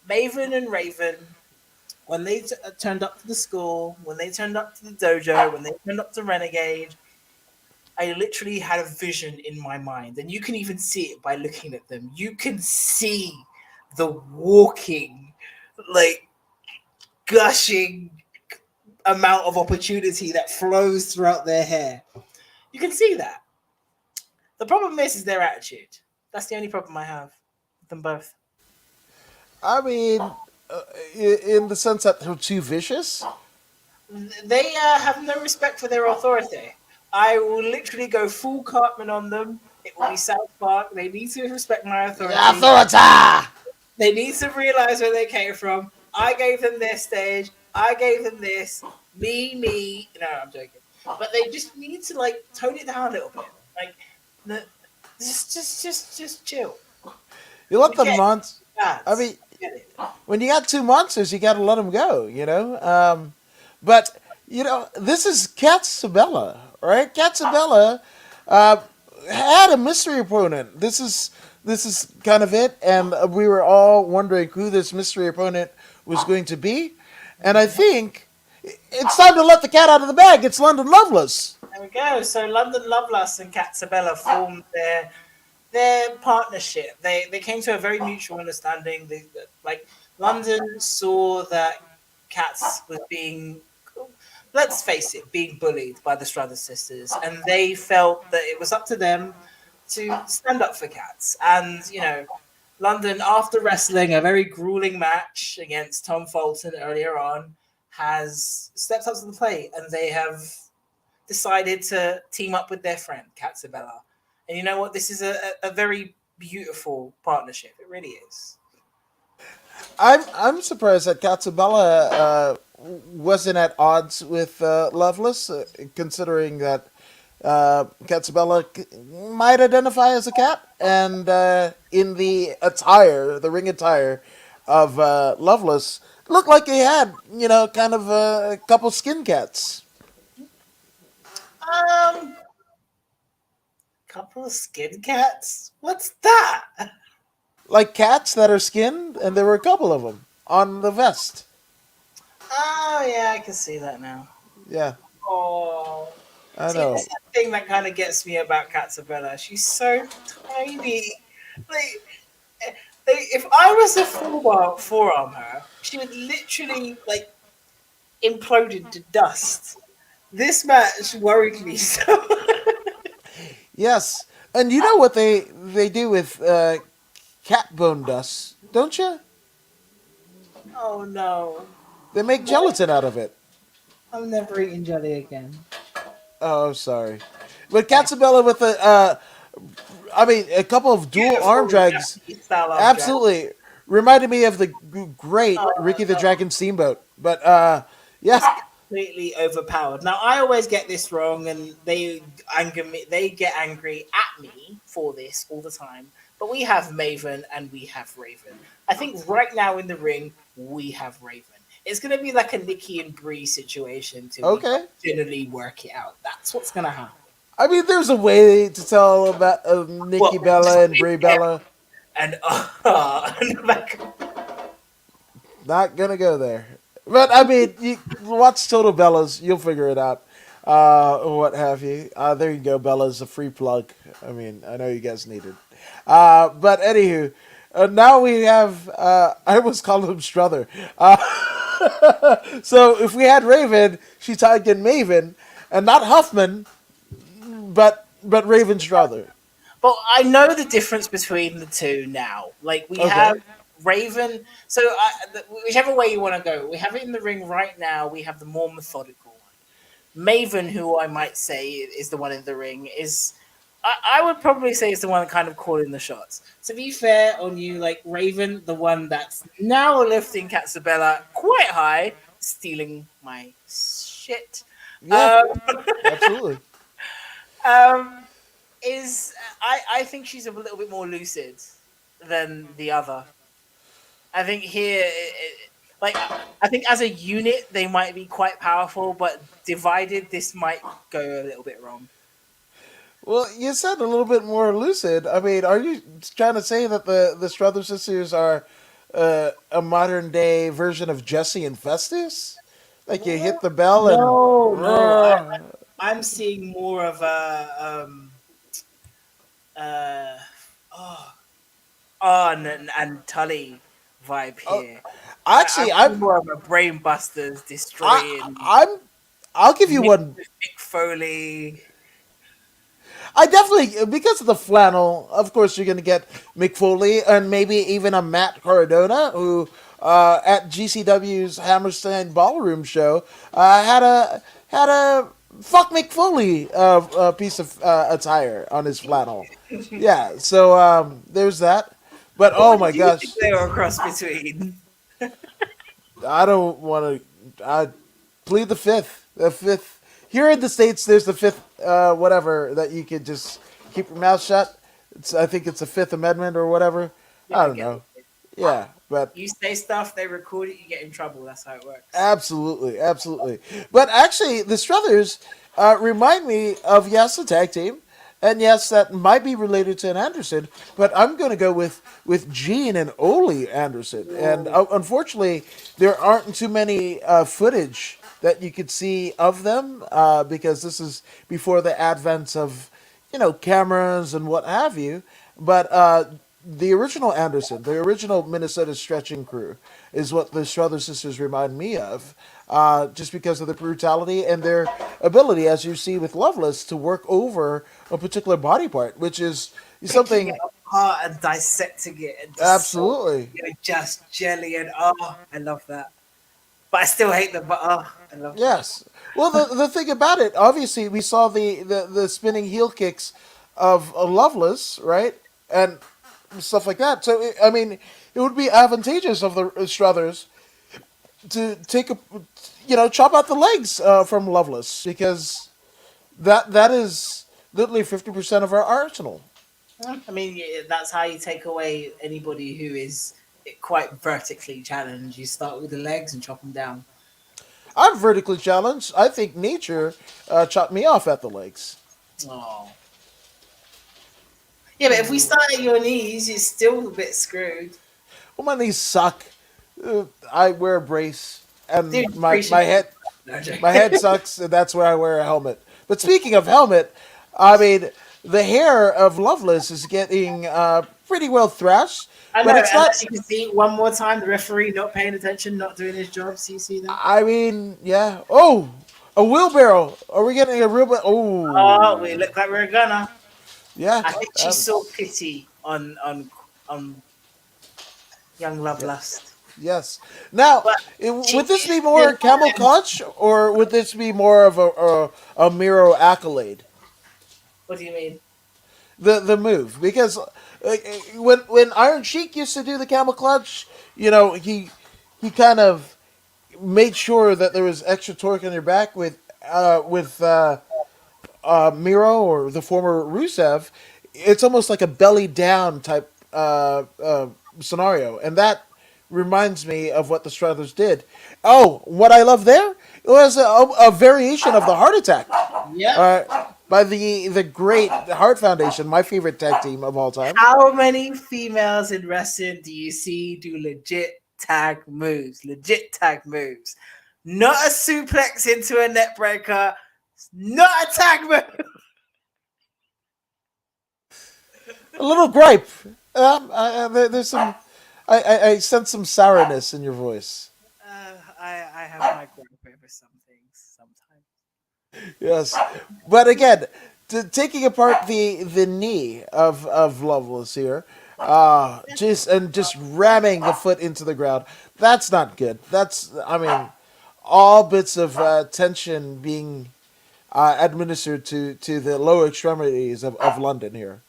Maven and Raven, when they turned up to the school, when they turned up to the dojo, when they turned up to Renegade, I literally had a vision in my mind. And you can even see it by looking at them. You can see the walking, like, gushing amount of opportunity that flows throughout their hair. You can see that. The problem is their attitude. That's the only problem I have with them both. I mean, in the sense that they're too vicious. They have no respect for their authority. I will literally go full Cartman on them. It will be South Park. They need to respect my authority. Authority! They need to realize where they came from. I gave them their stage. I gave them this. Me. No, I'm joking. But they just need to like tone it down a little bit. Like, the, just chill. You let We the get it. monsters. I Lads. mean, We get it. when you got two monsters, you got to let them go. But this is Cat Sabella, right? Cat Sabella uh, had a mystery opponent. This is kind of it, and we were all wondering who this mystery opponent was going to be. And I think it's time to let the cat out of the bag. It's London Lovelace. There we go. So London Lovelace and Catsabella formed their partnership. They came to a very mutual understanding. Like London saw that Cats was being, let's face it, being bullied by the Struthers sisters, and they felt that it was up to them to stand up for Cats. And London, after wrestling a very grueling match against Tom Fulton earlier on, has stepped up to the plate, and they have decided to team up with their friend Catsabella. And you know what? This is a very beautiful partnership. It really is. I'm surprised that Catsabella wasn't at odds with Lovelace, considering that Catsabella might identify as a cat, and in the attire, the ring attire of Lovelace, looked like he had, kind of a couple skin cats. Um, couple of skin cats. What's that? Like cats that are skinned, and there were a couple of them on the vest. Oh yeah, I can see that now. Yeah, Oh, I see, this know. is the thing that kind of gets me about Catsabella. She's so tiny. Like, if I was to forearm her, she would literally like implode into dust. This match worried me so. Yes, and you know what they do with cat bone dust, don't you? Oh no. They make What? gelatin out of it. I'm never eating jelly again. Oh, sorry. But Catsabella with a couple of dual arm Beautiful drags, Japanese style arm drag. absolutely reminded me of the great Oh Ricky the no. Dragon Steamboat. But yeah, It's completely overpowered. Now I always get this wrong, and they anger me. They get angry at me for this all the time. But we have Maven and we have Raven. I think right now in the ring we have Raven. It's gonna be like a Nikki and Bree situation till we okay. generally work it out. That's what's gonna happen. I mean, there's a way to tell about Well, Nikki just Bella and wait Brie there Bella. and like, Not gonna go there. But I mean, you watch Total Bellas, you'll figure it out. What have you? There you go, Bella's a free plug. I mean, I know you guys need it. But anywho, now we have. I almost called him Struther. So if we had Raven, she tagged in Maven, and not Huffman, but Raven Strother. But I know the difference between the two now. Like we have Okay. Raven. So whichever way you want to go, we have it in the ring right now. We have the more methodical one. Maven, who I might say is the one in the ring, is I would probably say is the one kind of calling the shots. To be fair on you, like Raven, the one that's now lifting Katsubella quite high, stealing my shit. Yeah, Um, absolutely. um, is I think she's a little bit more lucid than the other. I think here, like I think as a unit they might be quite powerful, but divided this might go a little bit wrong. Well, you said a little bit more lucid. I mean, are you trying to say that the Strother sisters are a modern day version of Jesse and Festus? Like you hit the bell and No, no, roar. I'm seeing more of a uh oh and Tully vibe Oh, here. I'm actually, seeing more of a brain busters I, destroying I'm, I'll give you Mick, one. Mick Foley. I definitely, because of the flannel, of course, you're going to get Mick Foley and maybe even a Matt Cardona, who at GCW's Hammerstein Ballroom show had a fuck Mick Foley piece of attire on his flannel. Yeah, so there's that. But What oh did my you think gosh, they were a cross between? I don't want to. I plead the fifth. The fifth. Here in the states, there's the fifth, whatever that you could just keep your mouth shut. I think it's the Fifth Amendment or whatever. Yeah, I I don't get know. it. Yeah, but You say stuff, they record it, you get in trouble. That's how it works. absolutely, absolutely. But actually, the Struthers remind me of yes, the tag team, and yes, that might be related to an Anderson. But I'm going to go with Gene and Ole Anderson, and Ooh. unfortunately, there aren't too many footage that you could see of them because this is before the advent of cameras and what have you. But the original Anderson, the original Minnesota stretching crew, is what the Strother sisters remind me of, just because of the brutality and their ability, as you see with Loveless, to work over a particular body part, which is Picking it something apart and dissecting it and just so absolutely. just jelly and I love that. But I still hate the but I love that. Yes. Well, the thing about it, obviously, we saw the spinning heel kicks of Loveless, right? And stuff like that. So, I mean, it would be advantageous of the Struthers to take chop out the legs from Loveless because that is literally 50% of our arsenal. I mean, that's how you take away anybody who is quite vertically challenged. You start with the legs and chop them down. I'm vertically challenged. I think nature chopped me off at the legs. Oh. Yeah, but if we start at your knees, you're still a bit screwed. Well, my knees suck. I wear a brace, Dude, and my appreciate my head no, I'm joking. my head sucks, and that's where I wear a helmet. But speaking of helmet, I mean the hair of Loveless is getting pretty well thrashed, I know, but it's and not. as you can see, one more time, the referee not paying attention, not doing his job. So you see that? I mean, yeah. Oh, a wheelbarrow. Are we getting a real? Oh, we Oh, look like we're gonna. yeah. I think she That saw was pity on young yeah. Lovelust. Yes. Now, But would she this be did more camel clutch, or would this be more of a Miro accolade? what do you mean? The move because when Iron Sheik used to do the camel clutch, he kind of made sure that there was extra torque on your back with Miro or the former Rusev. It's almost like a belly down type scenario, and that reminds me of what the Struthers did. Oh, what I love there was a variation of the heart attack Yep. by the great Heart Foundation, my favorite tag team of all time. How many females in wrestling do you see do legit tag moves? Legit tag moves. Not a suplex into a net breaker. Not a tag move. A little gripe. There's some. I sense some sourness in your voice. I have my gripe over some things sometimes. Yes, but again, taking apart the knee of Loveless here, just ramming the foot into the ground. That's not good. That's, I mean, all bits of tension being administered to the lower extremities of London here.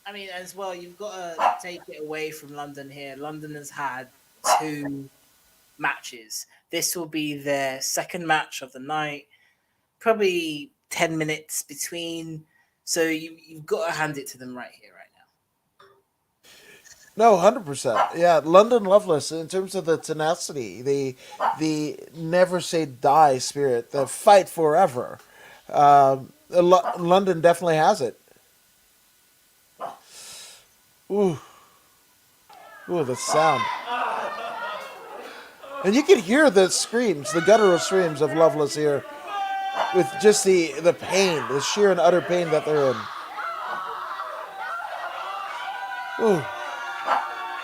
I mean, as well, you've got to take it away from London here. London has had two matches. This will be their second match of the night, probably 10 minutes between. So you've got to hand it to them right here, right now. No, 100%. Yeah, London Loveless in terms of the tenacity, the never say die spirit, the fight forever. London definitely has it. Ooh, ooh, the sound, and you can hear the screams, the guttural screams of Loveless here, with just the pain, the sheer and utter pain that they're in. Ooh,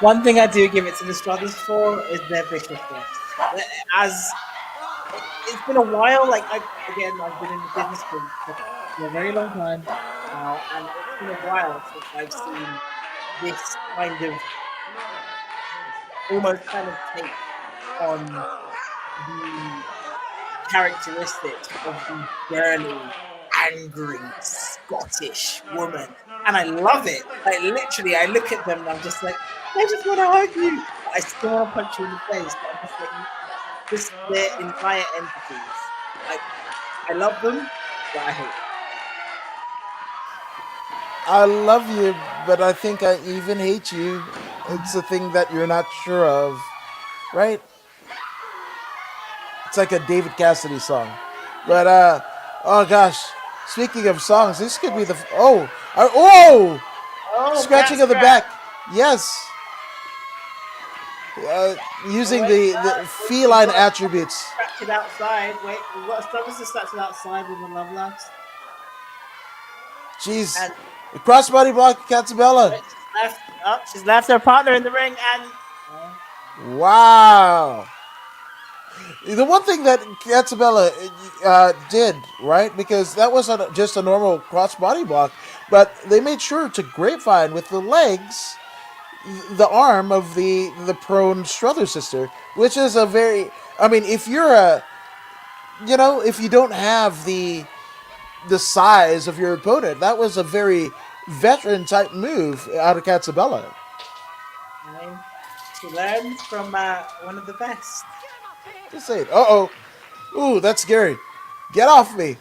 One thing I do give it to the Struggles for is their viciousness. As it's been a while, I've been in the business for a very long time now, and it's been a while since I've seen this kind of almost kind of take on the characteristics of the burly, angry Scottish woman. And I love it. Like literally, I look at them and I'm just like, I just want to hug you. I still want to punch you in the face, but I'm just like, just their entire entities. Like I love them, but I hate them. I love you, but I think I even hate you. It's a thing that you're not sure of, right? It's like a David Cassidy song. But oh gosh, speaking of songs, this could be the oh, Oh, cat scratching of the scratch. back. Yes, Oh using wait, the we've feline got to attributes. scratch it outside. Wait, we've got to Struggles to scratch it outside with the love last. Jeez, And the crossbody block, Catabella. wait, she's left. Oh, she's left her partner in the ring, and oh, Wow. The one thing that Catabella did, right, because that wasn't just a normal crossbody block, but they made sure to grapevine with the legs the arm of the prone Strother sister, which is a very, I mean, if you're a, if you don't have the size of your opponent, that was a very veteran type move out of Catabella. I mean, she learned from one of the best. Just saying. Ooh, that's scary. Get off me.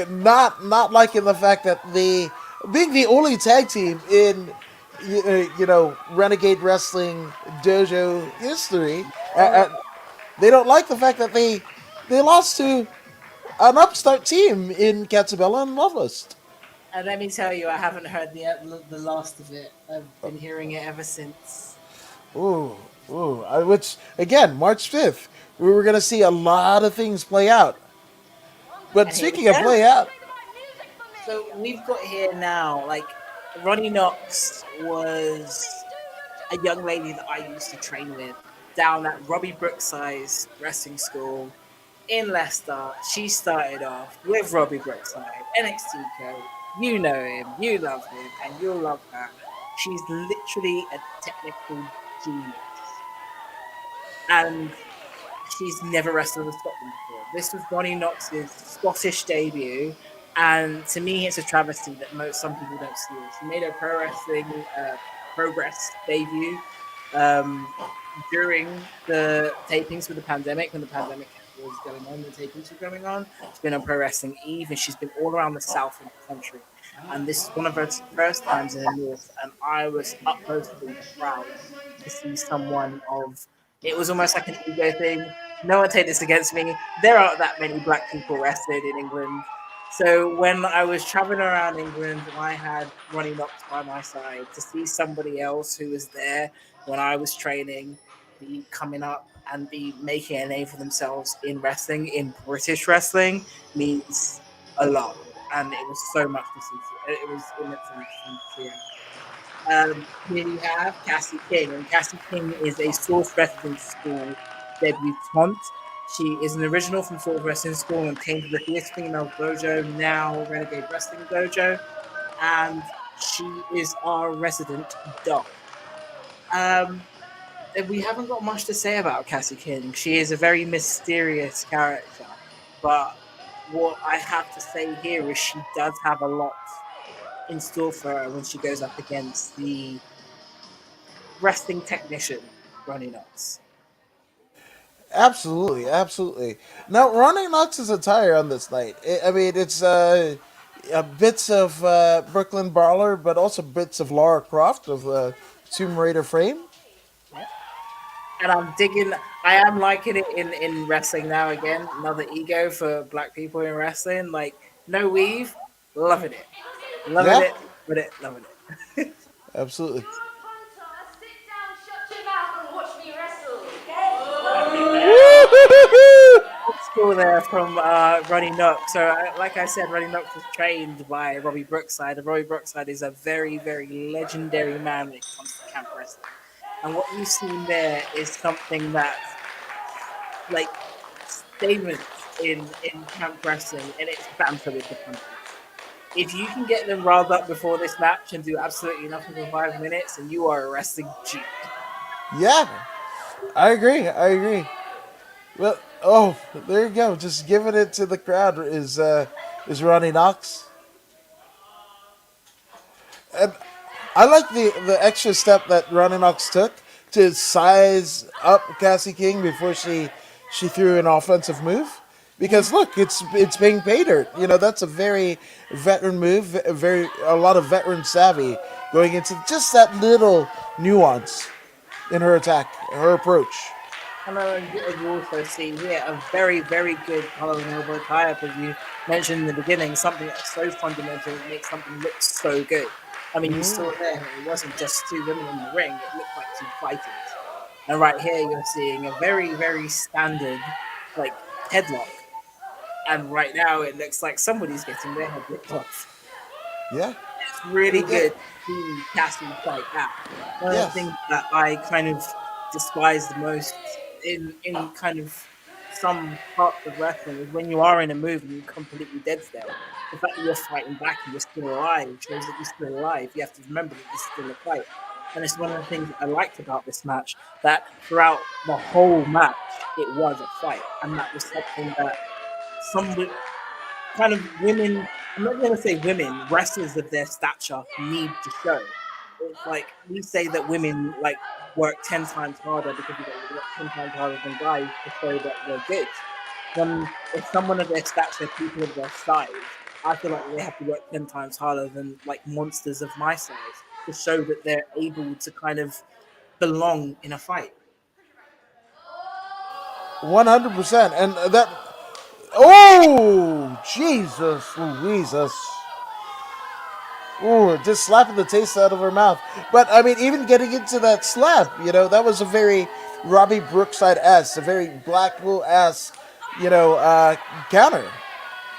Not liking the fact that the being the only tag team in Renegade Wrestling Dojo history, Oh, they don't like the fact that they lost to an upstart team in Catabella and Loveless. and let me tell you, I haven't heard the last of it. I've been hearing it ever since. Ooh, ooh. Which again, March 5th, we were gonna see a lot of things play out. But And here we speaking of go. play out, So we've got here now, like Ronnie Knox was a young lady that I used to train with down at Robbie Brookside's wrestling school in Leicester. She started off with Robbie Brookside, NXT coach. You know him, you love him, and you'll love her. She's literally a technical genius. And she's never wrestled in Scotland before. This was Ronnie Knox's Scottish debut, and to me, it's a travesty that some people don't see it. She made her pro wrestling progress debut um, during the tapings for the pandemic, when the pandemic was going on, the tapings were going on. She's been on Pro Wrestling Eve, and she's been all around the south of the country. And this is one of her first times in the north, and I was up close and proud to see someone of. It was almost like an ego thing. No one take this against me. There aren't that many black people wrestling in England. So when I was traveling around England and I had Ronnie Knox by my side, to see somebody else who was there when I was training be coming up and be making a name for themselves in wrestling, in British wrestling, means a lot. And it was so much to see. It was immensely interesting to see. Here you have Cassie King, and Cassie King is a source wrestling school debutante. She is an original from Sword Wrestling School and came to the Fierce Female Dojo, now Renegade Wrestling Dojo, and she is our resident doll. Um, we haven't got much to say about Cassie King. She is a very mysterious character, but what I have to say here is she does have a lot in store for her when she goes up against the wrestling technician, Ronnie Knox. Absolutely, absolutely. Now, Ronnie Knox's attire on this night. I mean, it's bits of Brooklyn Brawler, but also bits of Lara Croft of Tomb Raider fame. Yeah. And I'm digging. I am liking it in wrestling now again. Another ego for black people in wrestling. Like no weave, loving it, loving Yeah, it, loving it, loving it. absolutely. School there from Ronnie Knox. So, like I said, Ronnie Knox was trained by Robbie Brookside, and Robbie Brookside is a very, very legendary man when it comes to camp wrestling. And what you've seen there is something that's like statements in camp wrestling, and it's banter with the punches. If you can get them riled up before this match and do absolutely nothing for 5 minutes, and you are a wrestling G. Yeah, I agree. I agree. Well, oh, there you go. Just giving it to the crowd is Ronnie Knox. And I like the extra step that Ronnie Knox took to size up Cassie King before she threw an offensive move. Because look, it's being paid her. You know, that's a very veteran move, a lot of veteran savvy going into just that little nuance in her attack, her approach. And you also see here a very, very good collar and elbow tie up, as you mentioned in the beginning, something that's so fundamental, it makes something look so good. I mean, you saw there, it wasn't just two women in the ring, it looked like two fighters. And right here, you're seeing a very, very standard, like, headlock. And right now, it looks like somebody's getting their head ripped off. Yeah, It's really yeah, good to see Cassie fight back. One of the yes. things that I kind of despise the most in kind of some parts of wrestling is when you are in a move and you're completely dead still. The fact that you're fighting back and you're still alive shows that you're still alive. You have to remember that this is still a fight. And it's one of the things that I liked about this match, that throughout the whole match, it was a fight. And that was something that some kind of women, I'm not going to say women, wrestlers of their stature need to show. It's like we say that women like work 10 times harder because we work 10 times harder than guys to show that we're good. When if someone of their stature, people of their size, I feel like they have to work 10 times harder than like monsters of my size to show that they're able to kind of belong in a fight. 100%. And that. Oh, Jesus, Louises. Ooh, just slapping the taste out of her mouth. But I mean, even getting into that slap, you know, that was a very Robbie Brookside ass, a very Blackpool ass, you know, counter.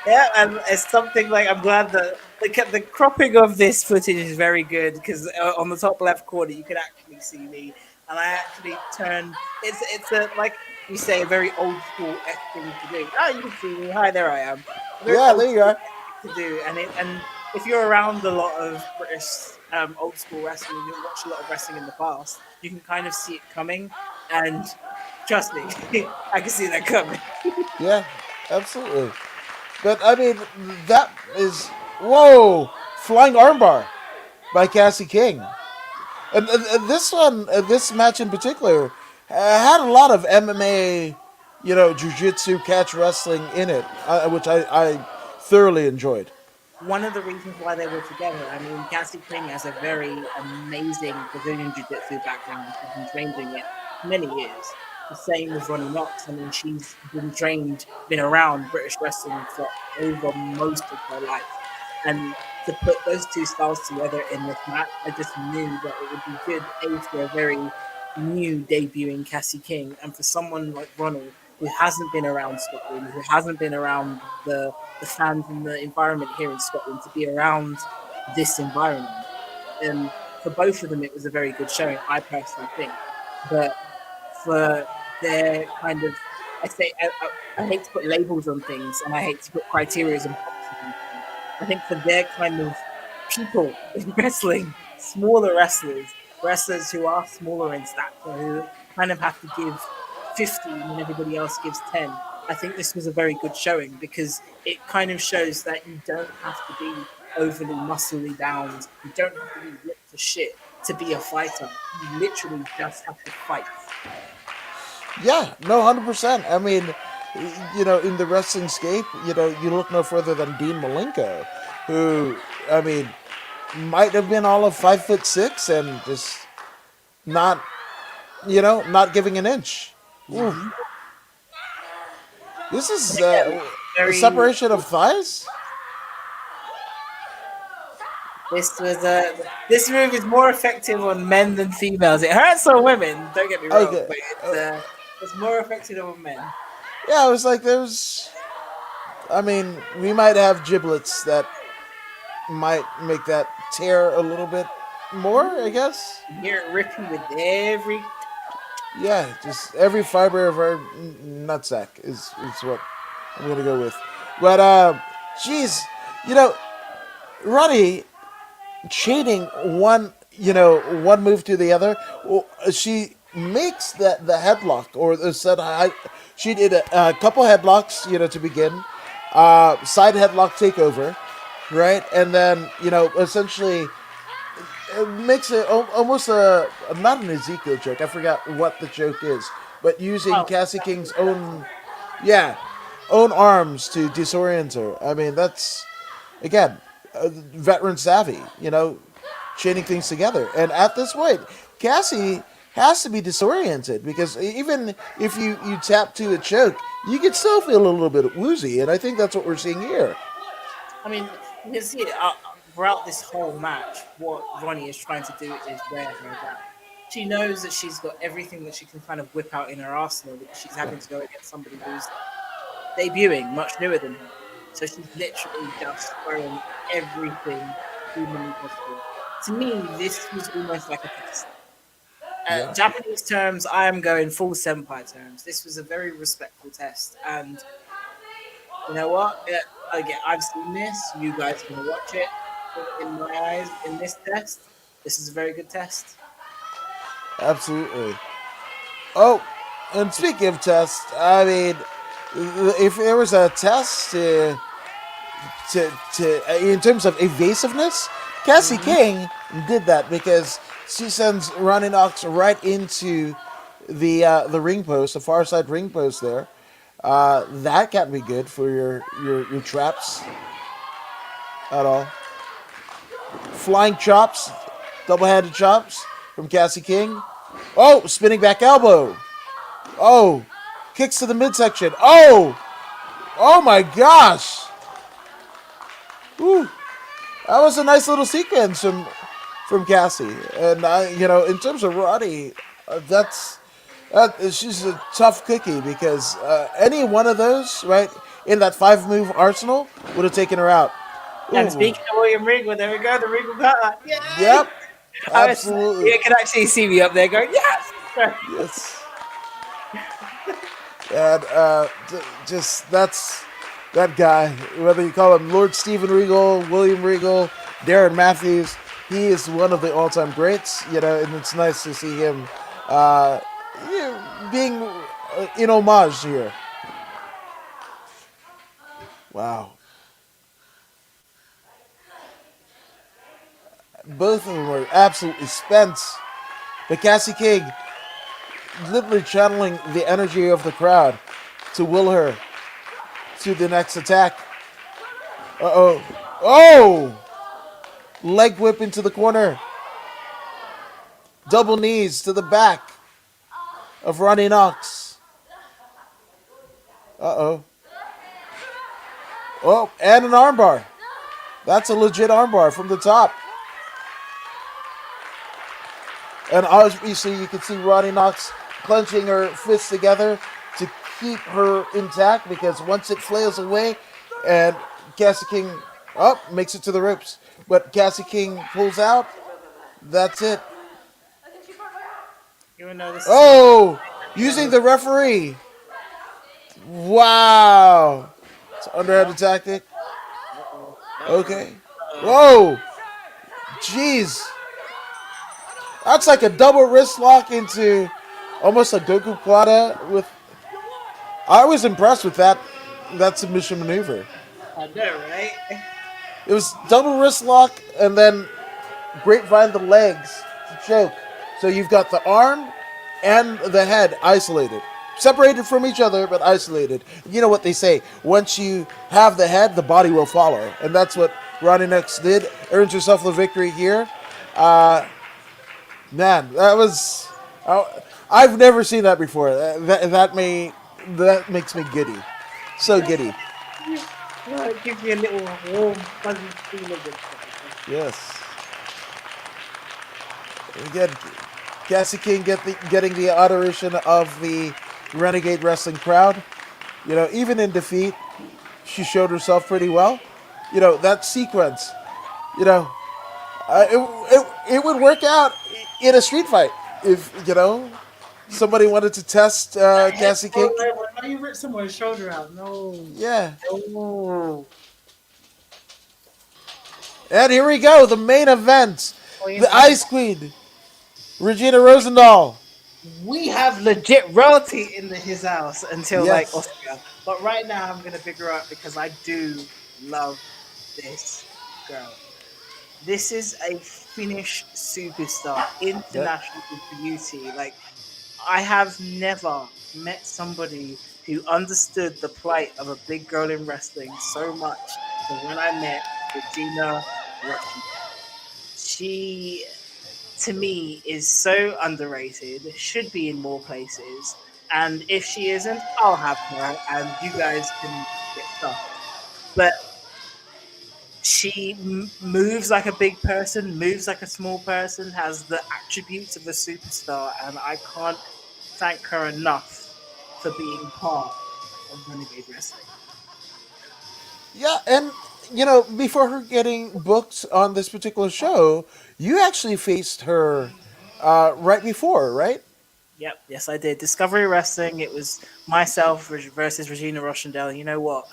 Yeah, and it's something like I'm glad that the cropping of this footage is very good because on the top left corner you can actually see me, and I actually turned. It's a like we say a very old school thing to do. Oh, you can see me. Hi, there I am. A very Yeah, old there you school are. thing to do, and if you're around a lot of British old school wrestling, and you've watched a lot of wrestling in the past, you can kind of see it coming, and trust me, I can see that coming. Yeah, absolutely. But I mean, that is whoa, flying armbar by Cassie King. And this one, this match in particular, had a lot of MMA, you know, jiu-jitsu, catch wrestling in it, which I thoroughly enjoyed. One of the reasons why they were together. I mean, Cassie King has a very amazing Brazilian Jiu Jitsu background. She's been trained in it for many years. The same with Ronnie Knox. I mean, she's been trained, been around British wrestling for over most of her life. And to put those two styles together in this match, I just knew that it would be good, A, for a very new debuting Cassie King, and for someone like Ronnie, who hasn't been around Scotland, who hasn't been around the fans and the environment here in Scotland, to be around this environment. And for both of them, it was a very good showing, I personally think. But for their kind of, I say, I hate to put labels on things and I hate to put criteria and boxes on things. I think for their kind of people in wrestling, smaller wrestlers, wrestlers who are smaller in stature, who kind of have to give 50 when everybody else gives 10. I think this was a very good showing because it kind of shows that you don't have to be overly muscly bound. You don't have to be ripped to shit to be a fighter. You literally just have to fight. Yeah, no, 100%. I mean, in the wrestling scape, you look no further than Dean Malenko, who, I mean, might have been all of 5'6" and just not, not giving an inch. Ooh, Mm-hmm. this And is again, a very. separation of thighs. This move is more effective on men than females. It hurts on women. Don't get me wrong, Okay, but it's more effective on men. yeah, I was like, there's. I mean, we might have giblets that might make that tear a little bit more, I guess. You hear it ripping with every. Yeah, just every fiber of our nutsack is what I'm gonna go with. But geez, you know, Ronnie chaining one move to the other. Well, she makes the headlock or the said she did a couple headlocks, to begin, side headlock takeover, right, and then essentially it makes it almost not an Ezekiel joke. I forgot what the joke is, but using Oh, Cassie King's yeah, own arms to disorient her. I mean, that's again veteran savvy. Chaining things together. And at this point, Cassie has to be disoriented because even if you tap to a choke, you can still feel a little bit woozy. And I think that's what we're seeing here. I mean, you can see it throughout this whole match. What Ronnie is trying to do is wear her down. She knows that she's got everything that she can kind of whip out in her arsenal because she's Yeah. having to go against somebody who's debuting, much newer than her. So she's literally just throwing everything humanly possible. To me, this was almost like a test. Yeah. Japanese terms, I am going full senpai terms. This was a very respectful test, and you know what? Again, I've seen this. You guys can watch it. In my eyes, in this test, this is a very good test. Absolutely. Oh, and speaking of tests, I mean, if there was a test in terms of evasiveness, Cassie Hmm. King did that because she sends Ronnie Knox right into the ring post, the far side ring post there. That can't be good for your traps at all. Flying chops, double handed chops from Cassie King. Oh, spinning back elbow. Oh, kicks to the midsection. Oh my gosh. Ooh, that was a nice little sequence from Cassie. And in terms of Roddy, she's a tough cookie because any one of those, right, in that 5 move arsenal would have taken her out. And Ooh, speaking of William Regal, there we go, the Regal cutter. Yay! yep, You absolutely, can actually see me up there going, yes! yes. And just that's that guy. Whether you call him Lord Stephen Regal, William Regal, Darren Matthews, he is one of the all-time greats. And it's nice to see him uh, being in homage here. Wow, both of them were absolutely spent. But Cassie King literally channeling the energy of the crowd to will her to the next attack. Uh oh, leg whip into the corner. Double knees to the back of Ronnie Knox. Uh oh. Oh, and an armbar. That's a legit armbar from the top. And obviously, you can see Ronnie Knox clenching her fists together to keep her intact because once it flails away and Cassie King makes it to the ropes. But Cassie King pulls out. That's it. Even though this is not Oh! using the referee. Wow. It's underhanded tactic. Uh-oh. Uh-oh. Okay. Uh-oh. Whoa. Jeez. That's like a double wrist lock into almost a Goku Plata with. I was impressed with that submission maneuver. I know, right? It was double wrist lock and then grapevine the legs to choke. So you've got the arm and the head isolated. Separated from each other, but isolated. You know what they say. Once you have the head, the body will follow. And that's what Ronnie Next did. Earns herself the victory here. Man, that was. I've never seen that before. That makes me giddy. So giddy. It gives me a little warm, fuzzy feeling inside. Yes. Again, Cassie King getting the adoration of the Renegade Wrestling crowd. You know, even in defeat, she showed herself pretty well. You know, that sequence, you know, it would work out in a street fight if, somebody wanted to test That head, Cassie oh, King. why you rip someone's shoulder out? No. Yeah. No. And here we go, the main event. Queen The of Ice Queen, Regina Rosendahl. we have legit royalty in his house until like Yes. Oscar. But right now I'm gonna pick her up because I do love this girl. This is a Finnish superstar, That, international beauty. Like I have never met somebody who understood the plight of a big girl in wrestling so much than when I met Regina Russian. She to me is so underrated, should be in more places. And if she isn't, I'll have her and you guys can get stuffed. But she moves like a big person, moves like a small person, has the attributes of a superstar, and I can't thank her enough for being part of Renegade Wrestling. yeah, and before her getting booked on this particular show, you actually faced her right before, right? Yep, yes, I did. Discovery Wrestling. It was myself versus Regina Rochendale. You know what?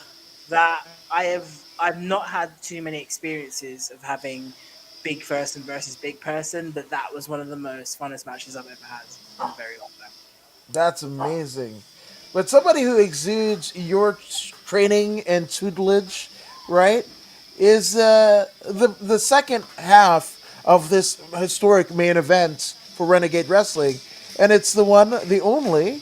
That I've not had too many experiences of having big person versus big person, but that was one of the most funnest matches I've ever had in a very long time. That's amazing. But somebody who exudes your training and tutelage, right, is the second half of this historic main event for Renegade Wrestling, and it's the one, the only.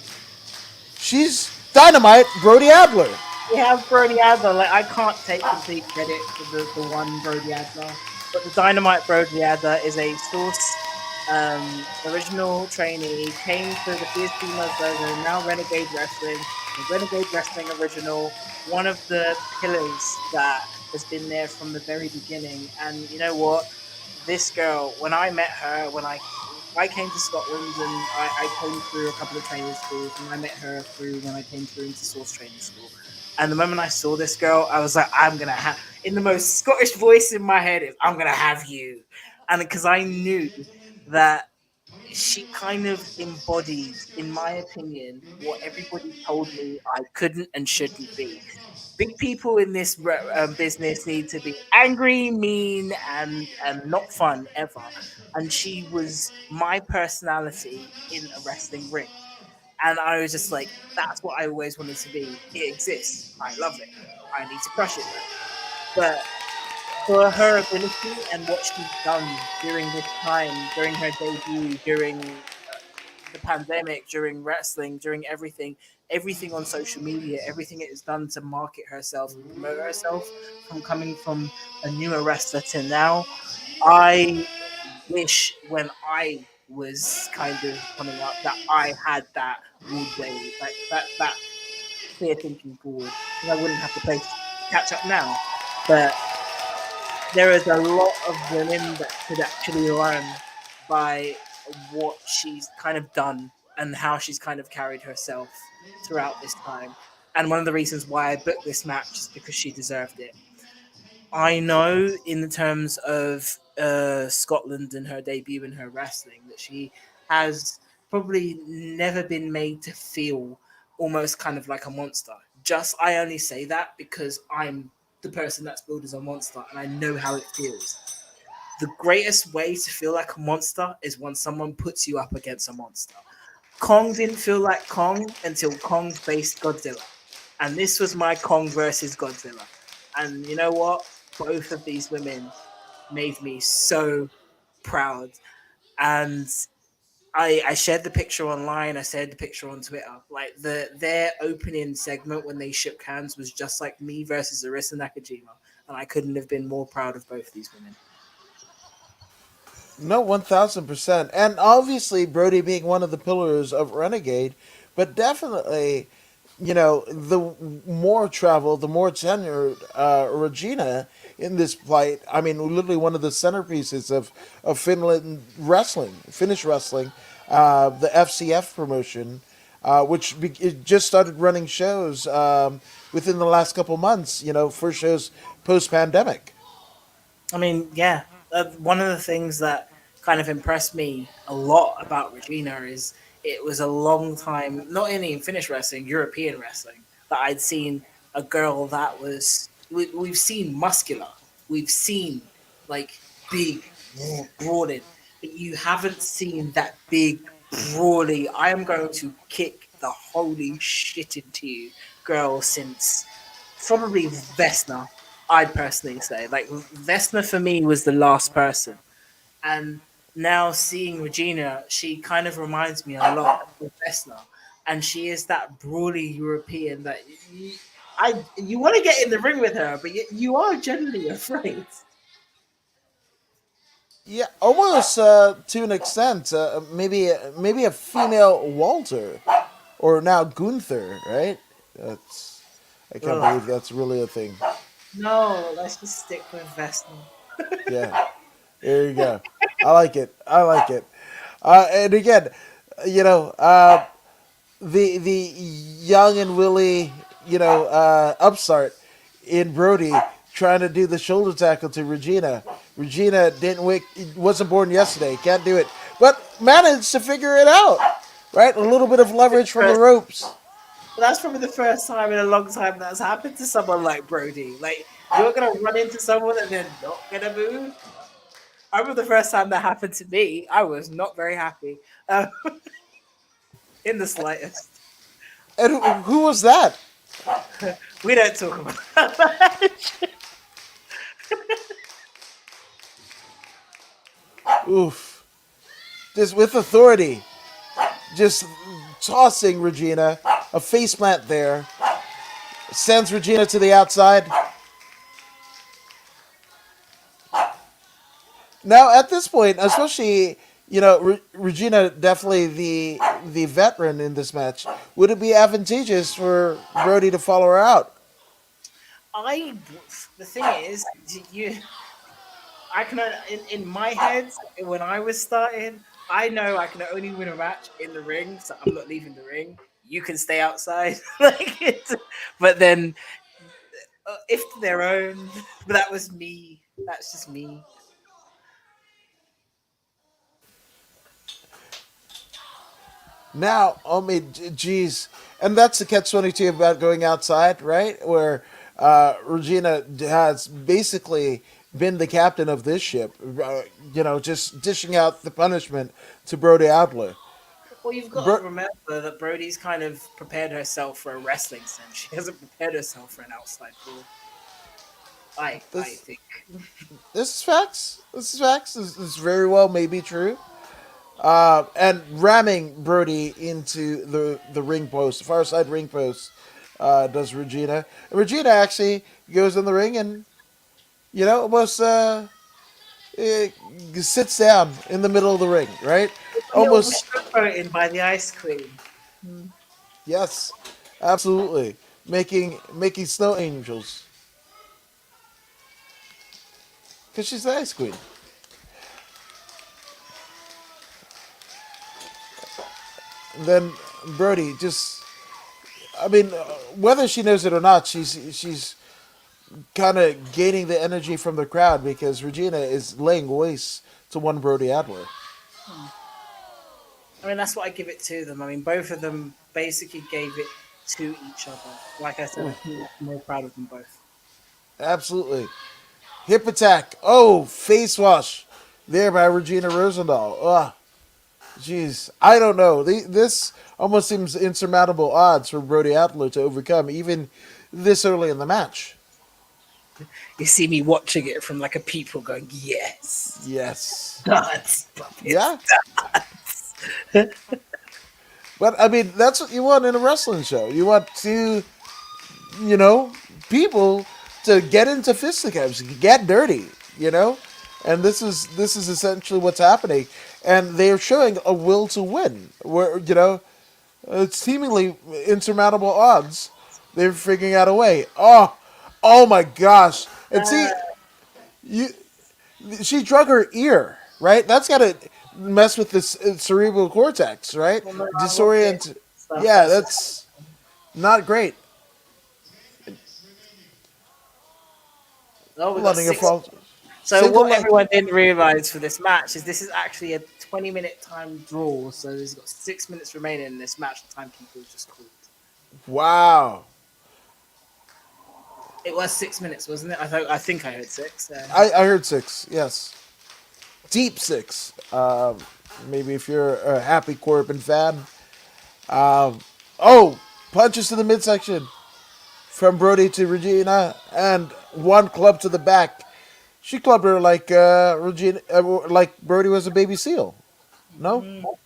She's Dynamite Brodie Adler. We have Brodie Adler. Like I can't take complete credit for the one Brodie Adler, but the Dynamite Brodie Adler is a source original trainee, came through the Fierce Females logo, now Renegade Wrestling, the Renegade Wrestling original, one of the pillars that has been there from the very beginning. And you know what? This girl, when I met her, when I came to Scotland and I came through a couple of training schools, and I met her through when I came through into Source Training School. And the moment I saw this girl, I was like, I'm gonna have in the most Scottish voice in my head is I'm gonna have you. And because I knew that she kind of embodied, in my opinion, what everybody told me I couldn't and shouldn't be. Big people in this business need to be angry, mean, and not fun ever. And she was my personality in a wrestling ring. And I was just like, that's what I always wanted to be. It exists. I love it. I need to crush it though. But for her ability and what she's done during this time, during her debut, during the pandemic, during wrestling, during everything on social media, everything it has done to market herself and promote herself from coming from a newer wrestler to now. I wish when I was kind of coming up that I had that wood way, like that clear thinking forward, because I wouldn't have to play catch up now. But there is a lot of women that could actually learn by what she's kind of done and how she's kind of carried herself throughout this time. And one of the reasons why I booked this match is because she deserved it. I know in the terms of Scotland and her debut in her wrestling that she has probably never been made to feel almost kind of like a monster. Just I only say that because I'm the person that's built as a monster and I know how it feels. The greatest way to feel like a monster is when someone puts you up against a monster. Kong didn't feel like Kong until Kong faced Godzilla. And this was my Kong versus Godzilla. And you know what? Both of these women made me so proud. And I shared the picture online. I shared the picture on Twitter. Like their opening segment when they shook hands was just like me versus Arisa Nakajima, and I couldn't have been more proud of both these women. No, 1000%. And obviously, Brodie being one of the pillars of Renegade, but definitely, the more travel, the more tenured Regina in this plight. I mean, literally one of the centerpieces of Finnish wrestling, the FCF promotion, which it just started running shows within the last couple months, first shows post pandemic. I mean, yeah, one of the things that kind of impressed me a lot about Regina is it was a long time, not only in Finnish wrestling, European wrestling, that I'd seen a girl that was. We've seen muscular, we've seen like big, broadened, but you haven't seen that big, broadly. I am going to kick the holy shit into you, girl, since probably Vesna. I'd personally say like Vesna for me was the last person, and now seeing Regina, she kind of reminds me a lot of Vesna, and she is that broadly European that you want to get in the ring with her, but you are generally afraid. Yeah, almost to an extent. Maybe a female Walter, or now Gunther, right? That's I can't Ugh. believe that's really a thing. No, let's just stick with Vesna. Yeah, there you go. I like it. I like it. And again, you know, the young and willy, upstart in Brodie trying to do the shoulder tackle to Regina. Regina didn't wake, wasn't born yesterday, can't do it, but managed to figure it out. Right, a little bit of leverage from the First, ropes. but that's probably the first time in a long time that's happened to someone like Brody. Like you're gonna run into someone and they're not gonna move. I remember the first time that happened to me. I was not very happy, in the slightest. And who was that? We don't talk about that. Oof, just with authority, just tossing Regina, a face plant there, sends Regina to the outside. Now, at this point, especially, Regina definitely the veteran in this match. Would it be advantageous for Brodie to follow her out? I. The thing is, you. I can in my head when I was starting. I know I can only win a match in the ring, so I'm not leaving the ring. You can stay outside, like it. But then, if to their own, but that was me. That's just me. Now, oh my, geez, and that's the catch 22 about going outside, right? Where Regina has basically been the captain of this ship, just dishing out the punishment to Brodie Adler. Well, you've got to Bro- remember that Brody's kind of prepared herself for a wrestling sense. She hasn't prepared herself for an outside brawl. I this think. this is facts. This is facts. This very well may be true. And ramming Brodie into the ring post, the far side ring post, does Regina. And Regina actually goes in the ring and almost eh, sits down in the middle of the ring, right? A little Almost showboating by the Ice Queen. Hmm. yes, absolutely making snow angels because she's the ice queen. And then Brodie just, I mean, whether she knows it or not, she's kind of gaining the energy from the crowd because Regina is laying waste to one Brodie Adler. I mean, that's what I give it to them. I mean, both of them basically gave it to each other. Like I said, I Ooh, couldn't be more proud of them both. absolutely. Hip attack. Oh, face wash. There by Regina Rosendahl. Ugh. Jeez. I don't know. This almost seems insurmountable odds for Brodie Adler to overcome, even this early in the match. You see me watching it from like a people going, yes, Yes. dance, puppets, Yeah. dance. But, I mean, that's what you want in a wrestling show. You want two, you know, people to get into fisticuffs, get dirty, you know? And this is essentially what's happening. And they're showing a will to win. Where, it's seemingly insurmountable odds. They're figuring out a way. Oh my gosh! And see, you, she drug her ear, right? That's got to mess with this cerebral cortex, right? Well, no, I've got bits Disorient. and stuff. Yeah, That's just that's not great. oh, we got Letting her six. fall. So Single what leg. everyone didn't realize for this match is this is actually a 20-minute time draw. So there's got 6 minutes remaining in this match. The timekeeper was just called. Wow. It was 6 minutes, wasn't it? I think I heard six. I heard six. Yes, deep six. Maybe if you're a happy Corbin fan. Oh, punches to the midsection from Brodie to Regina, and one club to the back. She clubbed her like Regina, like Brodie was a baby seal. No?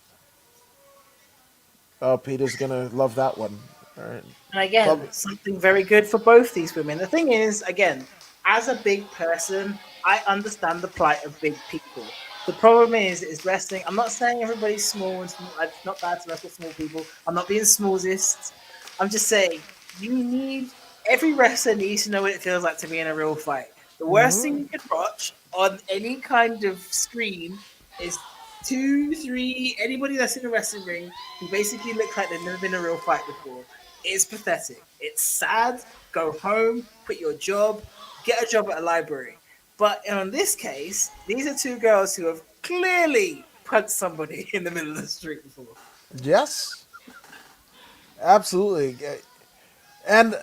Oh, Peter's gonna love that one. All right. And again, Club. something very good for both these women. The thing is, again, as a big person, I understand the plight of big people. The problem is wrestling. I'm not saying everybody's small and small. It's not bad to wrestle small people. I'm not being smallest. I'm just saying you need every wrestler needs to know what it feels like to be in a real fight. The worst thing you can watch on any kind of screen is two, three, anybody that's in a wrestling ring who basically looks like they've never been in a real fight before. It's pathetic. It's sad. Go home, quit your job, get a job at a library. But in this case, these are two girls who have clearly punched somebody in the middle of the street before. Yes, absolutely. And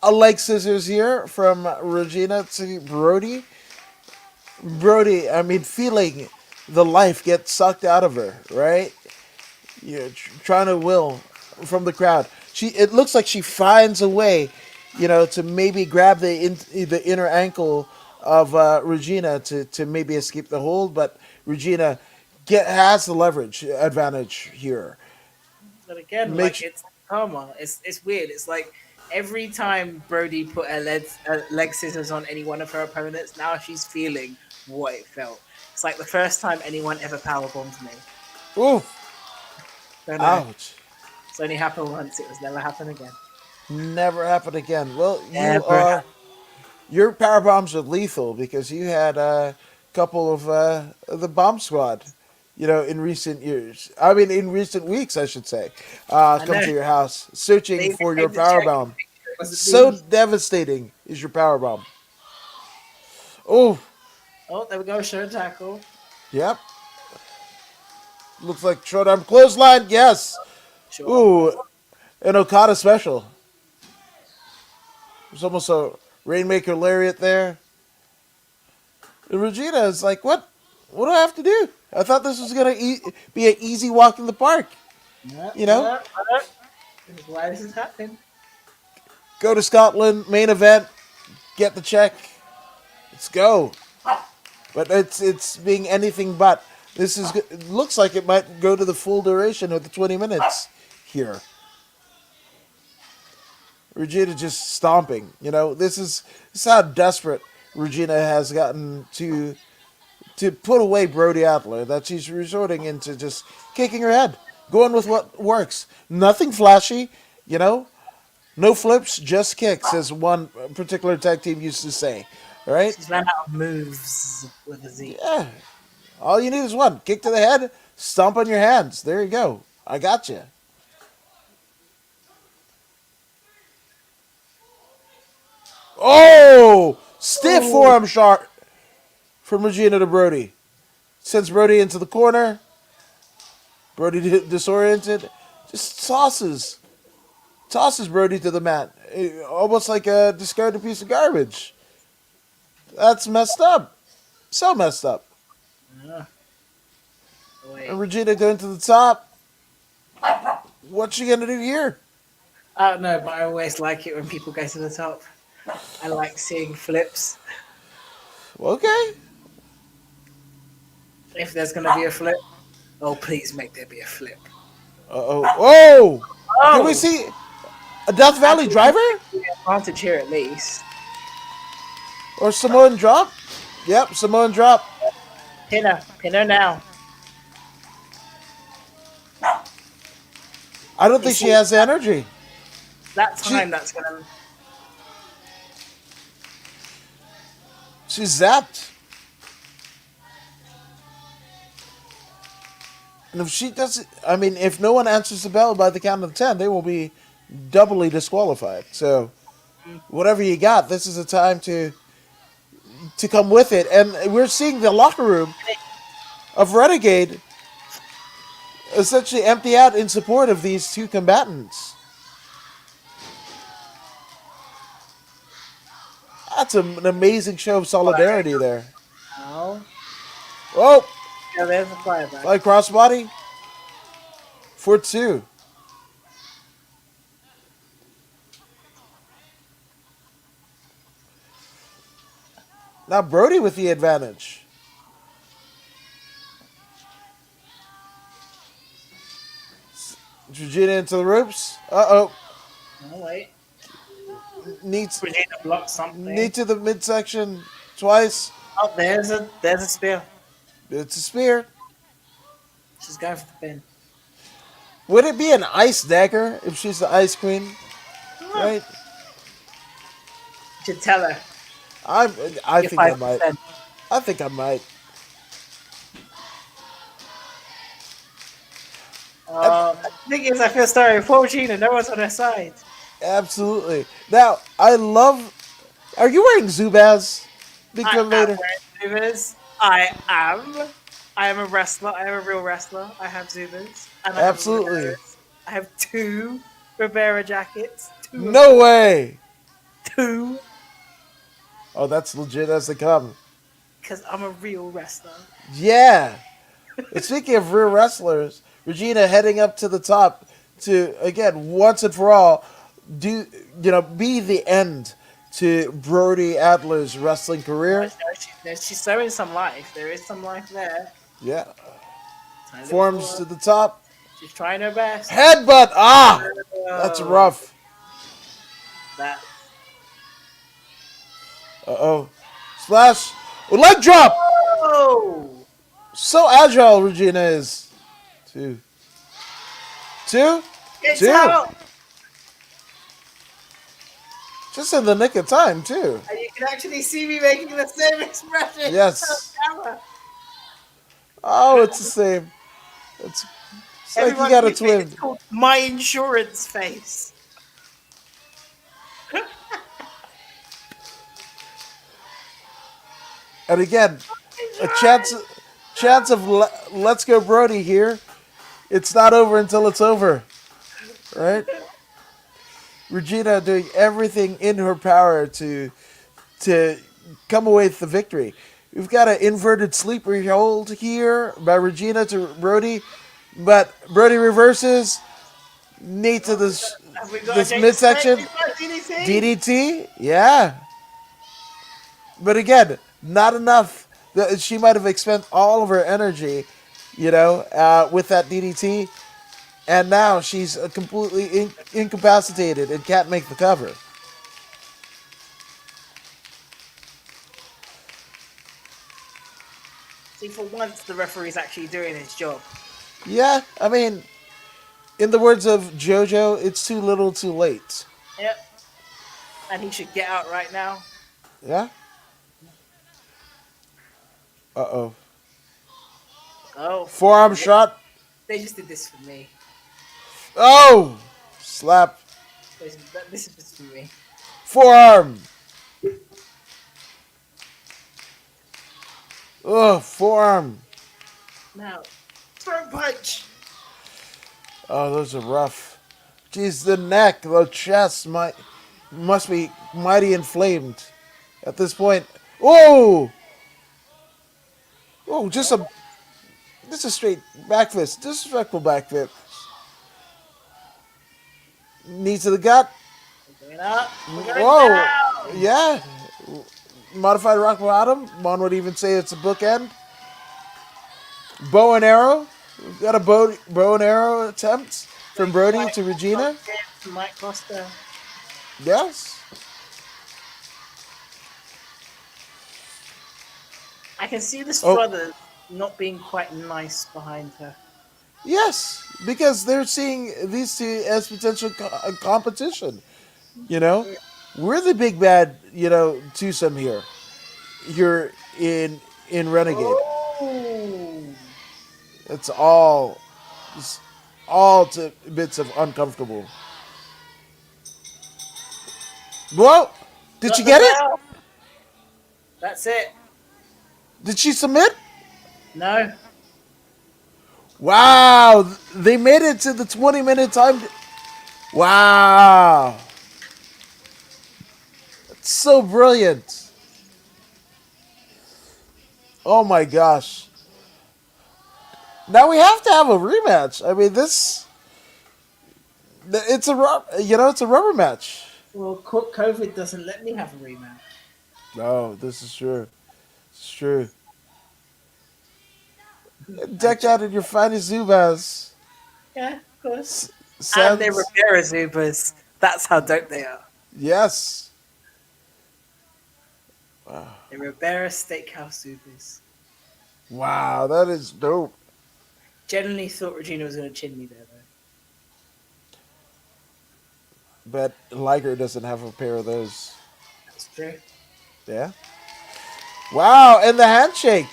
a leg scissors here from Regina to Brodie. Brodie, I mean, feeling the life get sucked out of her, right? Trying to will from the crowd. It looks like she finds a way, to maybe grab the inner ankle of Regina to maybe escape the hold, but Regina has the leverage advantage here. But again, like Makes it's karma. It's weird. It's like every time Brodie put her leg scissors on any one of her opponents, now she's feeling what it felt. It's like the first time anyone ever powerbombed me. ooh, Don't know. ouch. It's only happened once. It was never happen again. Never happen again. Well, Never happen. your power bombs are lethal because you had a couple of the bomb squad, in recent years. I mean, in recent weeks, I should say, I come know. to your house searching They for your came to power check and bomb. make sure it wasn't So me. devastating is your power bomb. Oh, Oh, there we go. Show tackle. yep. Looks like short arm clothesline. Yes. Sure. Ooh, an Okada special. There's almost a Rainmaker lariat there. And Regina is like, what? What do I have to do? I thought this was gonna be an easy walk in the park. No, You know, no, no. This is why this is happening. go to Scotland, main event, get the check. Let's go. But it's being anything but. It looks like it might go to the full duration of the 20 minutes here. Regina just stomping. This is how desperate Regina has gotten to put away Brodie Adler that she's resorting into just kicking her head, going with what works. Nothing flashy, you know. No flips, just kicks, as one particular tag team used to say. All right? She's ran out of moves with a Z. Yeah. All you need is one kick to the head, stomp on your hands. There you go. I got you. Oh, stiff Oh, forearm shot from Regina to Brodie. Sends Brodie into the corner. Brodie disoriented, just tosses Brodie to the mat, almost like a discarded piece of garbage. That's messed up. So messed up. Uh, And wait. Regina going to the top. What's she gonna do here? I don't know, but I always like it when people go to the top. I like seeing flips. Okay. If there's going to be a flip, oh, please make there be a flip. Uh oh. Oh! Can we Oh! see a Death Valley Actually, driver the advantage here at least. or Samoan drop? Yep, Samoan drop. Pin her now. I don't think It's she all has the energy. that She time that's going to. she's zapped. And if she doesn't, I mean, if no one answers the bell by the count of 10, they will be doubly disqualified. So, whatever you got, this is a time to come with it. And we're seeing the locker room of Renegade essentially empty out in support of these two combatants. That's an amazing show of solidarity there. Oh. Oh, Yeah, there's a fireback. by crossbody for 2. Now Brodie with the advantage. Regina into the ropes. Uh-oh. Oh, wait. Needs Regina blocked something. knee to the midsection twice. Oh, there's a spear. It's a spear. She's going for the pin. Would it be an ice dagger if she's the ice queen? Right? Should tell her. I You're think I might. 5%. I think I might. The thing is, I feel sorry for Regina. No one's on her side. Absolutely. Now, I love. Are you wearing Zubaz? Big I am later. wearing Zubas. I am. I am a wrestler. I am a real wrestler. I have Zubas. And I Absolutely. Have Riberas. I have 2 Ribera jackets. 2. No way. 2. Oh, that's legit as they come. Because I'm a real wrestler. Yeah. And speaking of real wrestlers, Regina heading up to the top to again once and for all be the end to Brodie Adler's wrestling career. She's showing some life. There is some life there. Yeah. Tiny little Forms boy. to the top. She's trying her best. Headbutt. Ah, that's Oh, rough. That. Uh-oh. Splash. Leg drop. Oh! So agile Regina is. 2. It's 2. out! Just in the nick of time, too. And you can actually see me making the same expression. Yes. on camera. Oh, it's the same. It's like you Everyone got a keeps saying twin. It's called my insurance face. And again, a chance of let's go Brodie here. It's not over until it's over, right? Regina doing everything in her power to come away with the victory. We've got an inverted sleeper hold here by Regina to Brodie, but Brodie reverses, knee to this Have we got this a Jake midsection. Snake? DDT? DDT, yeah. But again, not enough. She might have expended all of her energy, with that DDT. And now she's completely incapacitated and can't make the cover. See, for once, the referee's actually doing his job. Yeah, I mean, in the words of JoJo, it's too little too late. Yep. And he should get out right now. Yeah? Uh-oh. Oh. Forearm shot. They just did this for me. Oh! Slap. This is just for me. Forearm. Oh, forearm. Now, throw punch. Oh, those are rough. Geez, the neck, the chest must be mighty inflamed at this point. Whoa! Oh, just a straight back fist, disrespectful back fist. Knees to the gut. We're going up. We're going Whoa! down. Yeah, modified rock bottom. One would even say it's a bookend. Bow and arrow. We've got a bow and arrow attempt from Big Brodie white to Regina. from Mike Costa. Yes. I can see the Oh, Struthers not being quite nice behind her. yes. Because they're seeing these two as potential competition. You know, we're the big bad. Twosome here. Here in Renegade. Oh, It's it's all to bits of uncomfortable. Whoa! Did she got the get it? bell. That's it. Did she submit? No, Wow! They made it to the 20-minute time. Wow! It's so brilliant. Oh my gosh. Now we have to have a rematch. I mean, it's a rubber match. well, COVID doesn't let me have a rematch. No, this is true. It's true. I Decked out in your finest Zubaz. Yeah, of course. And they're Sounds. Rivera Zubas. That's how dope they are. Yes. They're Rivera Steakhouse Zubas. Wow, that is dope. Generally thought Regina was going to chin me there, though. But Liger doesn't have a pair of those. That's true. Yeah. Wow, and the handshake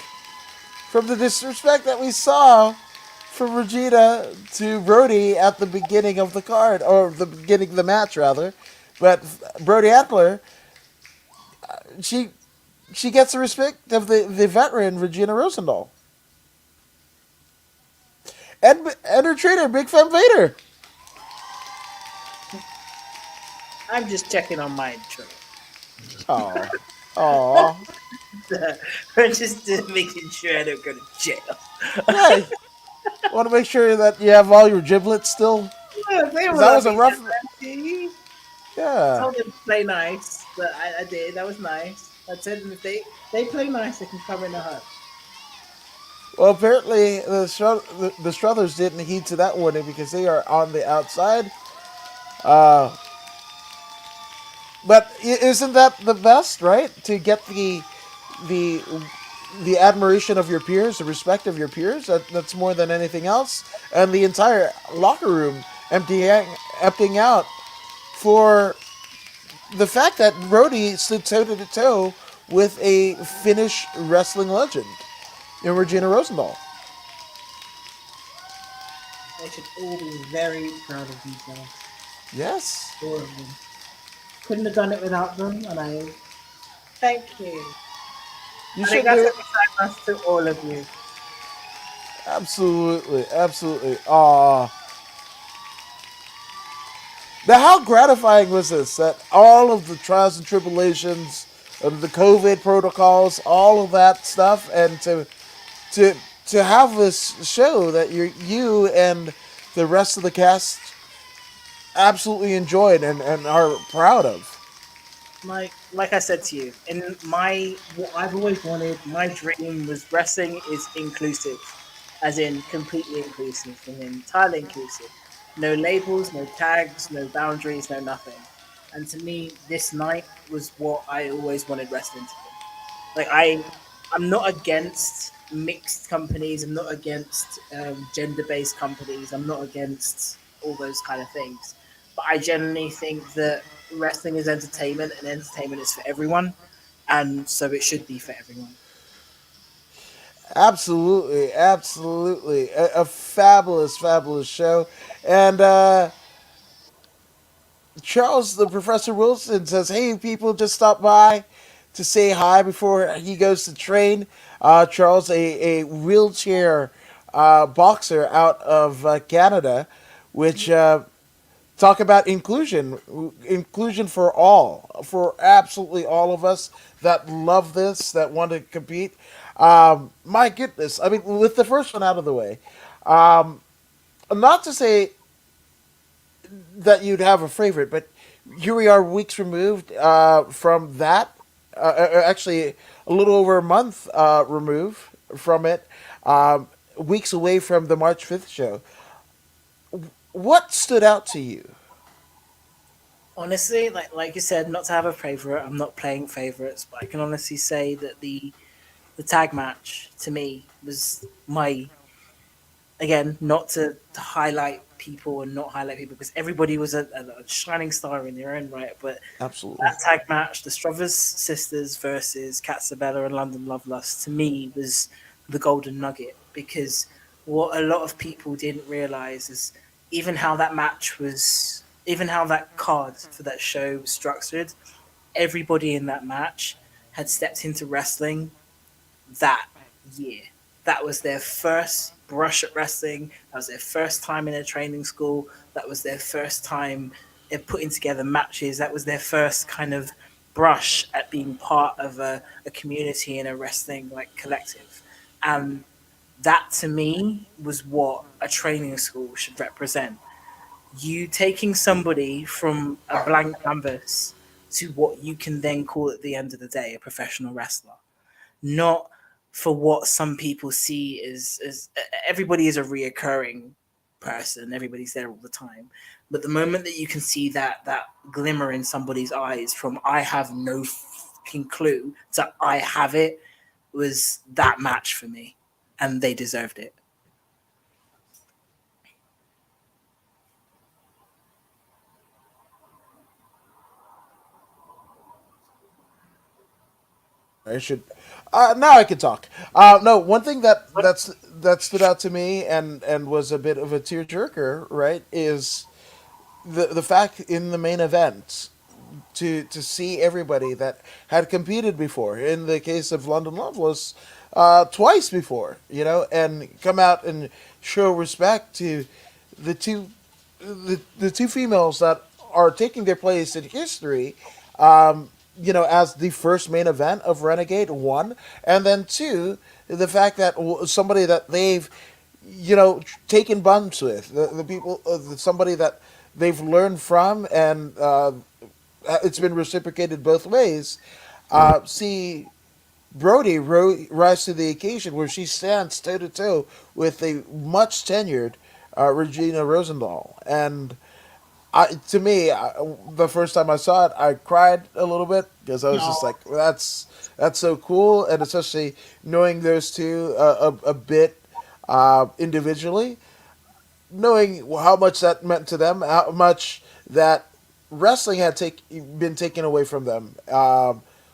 from the disrespect that we saw from Regina to Brodie at the beginning of the card, or the beginning of the match rather. But Brodie Adler, she she gets the respect of the veteran Regina Rosendahl. And her trainer, Big Femme Vader. I'm just checking on my intro. Aw. Aw. I'm just making sure I don't go to jail. Yeah. Want to make sure that you have all your giblets still? Yeah, they 'Cause were that was a lovely. rough. I Yeah. told them to play nice, but I did. That was nice. I said them if they play nice, they can come in the hut. Well, apparently the Struthers didn't heed to that warning because they are on the outside. Uh, but isn't that the best, right? To get the the admiration of your peers, the respect of your peers. That's more than anything else. And the entire locker room emptying out for the fact that Brodie stood toe to toe with a Finnish wrestling legend in Regina Rosendahl. They should all be very proud of themselves. Yes. All of them. Couldn't have done it without them, and I thank you. You I think should that's do a it. big to all of you. Absolutely, absolutely. Now, how gratifying was this? That all of the trials and tribulations, of the COVID protocols, all of that stuff, and to to have this show that you and the rest of the cast absolutely enjoyed and are proud of. Like I said to you, in my what I've always wanted, my dream was wrestling is inclusive, as in completely inclusive and entirely inclusive. No labels, no tags, no boundaries, no nothing. And to me, this night was what I always wanted wrestling to be. Like I'm not against mixed companies. I'm not against gender-based companies. I'm not against all those kind of things. But I generally think that wrestling is entertainment, and entertainment is for everyone, and so it should be for everyone. Absolutely, absolutely, a fabulous, fabulous show, and Charles, the Professor Wilson, says, "Hey, people, just stop by to say hi before he goes to train." Charles, a wheelchair boxer out of Canada, which talk about inclusion for all, for absolutely all of us that love this, that want to compete. My goodness, I mean, with the first one out of the way, not to say that you'd have a favorite, but here we are, weeks removed from that. Actually, a little over a month removed from it. Weeks away from the March 5th show. What stood out to you? Honestly, like you said, not to have a favorite. I'm not playing favorites, but I can honestly say that the tag match to me was my, again, not to highlight people and not highlight people because everybody was a shining star in their own right. But Absolutely. that tag match, the Struthers sisters versus Katsabella and London Lovelust, to me was the golden nugget because what a lot of people didn't realize is even how that match was, even how that card for that show was structured. Everybody in that match had stepped into wrestling that year. That was their first brush at wrestling. That was their first time in a training school. That was their first time in putting together matches. That was their first kind of brush at being part of a community in a wrestling like collective. And that to me was what a training school should represent. You taking somebody from a blank canvas to what you can then call at the end of the day a professional wrestler, not for what some people see as everybody is a reoccurring person, everybody's there all the time, but the moment that you can see that glimmer in somebody's eyes from I have no fucking clue to I have it, was that match for me, and they deserved it. I should. Now I can talk. No, one thing But that stood out to me and was a bit of a tearjerker, right, is the fact in the main event to see everybody that had competed before. In the case of London Love was twice before, and come out and show respect to the two the two females that are taking their place in history. As the first main event of Renegade, one, and then two, the fact that somebody that they've taken bumps with, the people, somebody that they've learned from, and it's been reciprocated both ways. See Brodie rise to the occasion where she stands toe to toe with a much tenured Regina Rosendahl, and to me, the first time I saw it, I cried a little bit because I was no, just like, that's so cool, and especially knowing those two a bit individually, knowing how much that meant to them, how much that wrestling had been taken away from them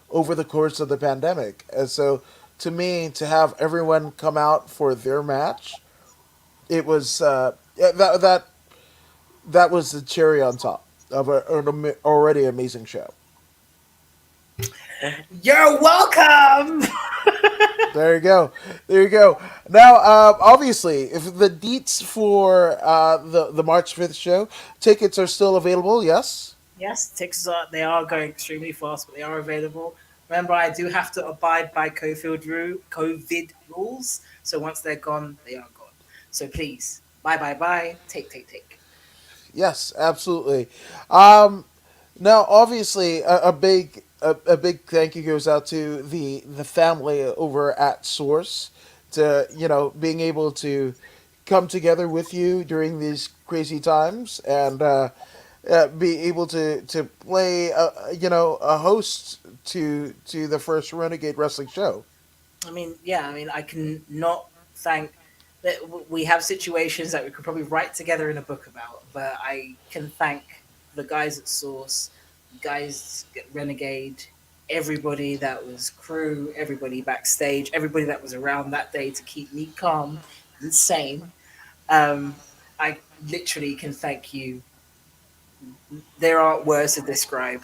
over the course of the pandemic. And so, to me, to have everyone come out for their match, it was that was the cherry on top of an already amazing show. you're welcome. There you go. There you go. Now, obviously, if the deets for the March 5th show, tickets are still available. Yes. Yes, tickets are, they are going extremely fast, but they are available. Remember, I do have to abide by COVID rules. So once they're gone, they are gone. So please, bye, bye, bye. Take, take, take. Yes, absolutely. Um, Now, obviously, a big thank you goes out to the family over at Source to being able to come together with you during these crazy times and be able to play a host to the first Renegade Wrestling show. I mean, yeah, I mean, I can not thank that we have situations that we could probably write together in a book about, but I can thank the guys at Source, guys at Renegade, everybody that was crew, everybody backstage, everybody that was around that day to keep me calm and sane. Um, I literally can thank you. There aren't words to describe.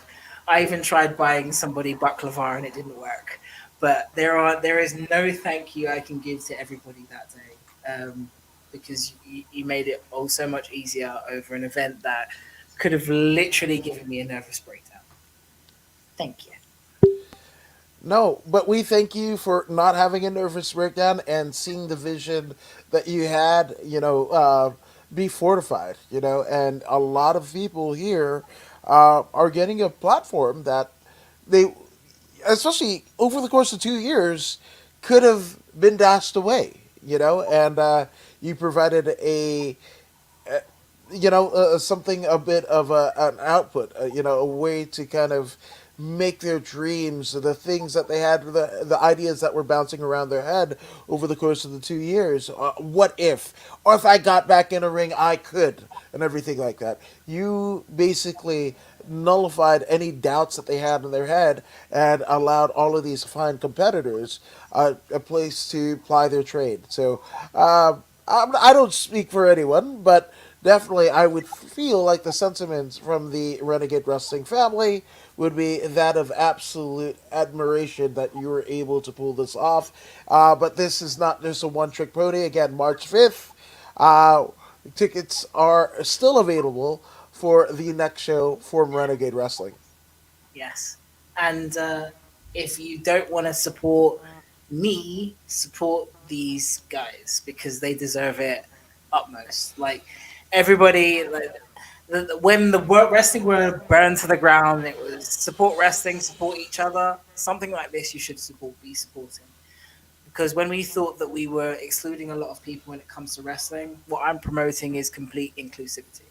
I even tried buying somebody baklava and it didn't work. But there is no thank you I can give to everybody that day. because you made it all so much easier over an event that could have literally given me a nervous breakdown. Thank you. No, but we thank you for not having a nervous breakdown and seeing the vision that you had, be fortified, and a lot of people here are getting a platform that they, especially over the course of 2 years, could have been dashed away, and you provided something, a bit of an output, a way to kind of make their dreams, the things that they had, the ideas that were bouncing around their head over the course of the 2 years. What if, or if I got back in a ring, I could, and everything like that. You basically nullified any doubts that they had in their head and allowed all of these fine competitors a place to ply their trade. So I don't speak for anyone, but definitely I would feel like the sentiments from the Renegade Wrestling family would be that of absolute admiration that you were able to pull this off. But this is not just a one trick pony. Again, March 5th. Uh, Tickets are still available for the next show from Renegade Wrestling. Yes. And if you don't want to support me, support these guys because they deserve it utmost. Like everybody, like when the wrestling world burned to the ground, it was support wrestling, support each other. Something like this, you should be supporting. Because when we thought that we were excluding a lot of people when it comes to wrestling, what I'm promoting is complete inclusivity,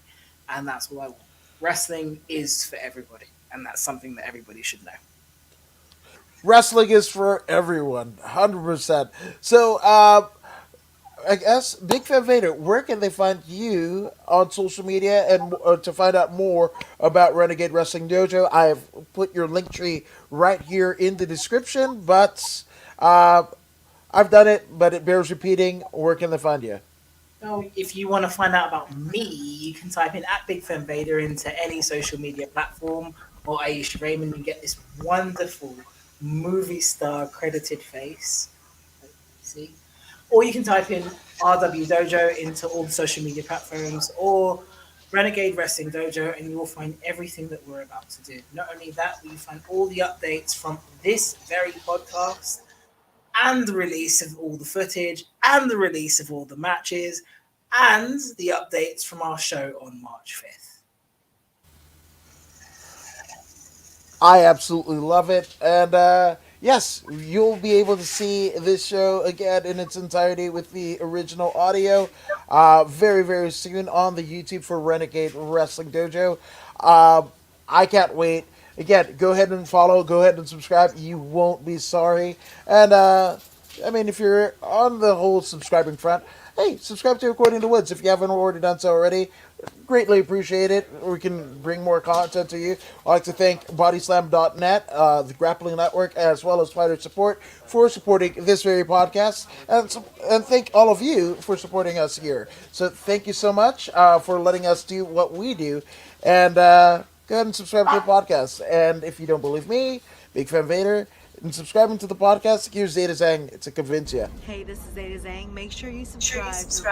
and that's what I want. Wrestling is for everybody, and that's something that everybody should know. Wrestling is for everyone, 100%. So, I guess, Big Fan Vader, where can they find you on social media and to find out more about Renegade Wrestling Dojo? I've put your link tree right here in the description, but uh, I've done it, but it bears repeating. Where can they find you? So if you want to find out about me, you can type in at Big Fan Vader into any social media platform or Ayesha Raymond and get this wonderful movie star credited face. See? Or you can type in RW Dojo into all the social media platforms or Renegade Wrestling Dojo and you will find everything that we're about to do. Not only that, but you find all the updates from this very podcast and the release of all the footage and the release of all the matches and the updates from our show on March 5th. I absolutely love it. And yes, you'll be able to see this show again in its entirety with the original audio very, very soon on the YouTube for Renegade Wrestling Dojo. I can't wait. Again, go ahead and follow, go ahead and subscribe. You won't be sorry. And I mean, if you're on the whole subscribing front, hey, subscribe to According to Woods if you haven't already done so already. Greatly appreciate it. We can bring more content to you. I'd like to thank Bodyslam.net, the Grappling Network, as well as Fighter Support for supporting this very podcast. And thank all of you for supporting us here. So thank you so much for letting us do what we do. And go ahead and subscribe to the podcast. And if you don't believe me, Big Fan Vader, and subscribing to the podcast, here's Zeta Zhang to convince you. Hey, this is Zeta Zhang. Make sure you subscribe to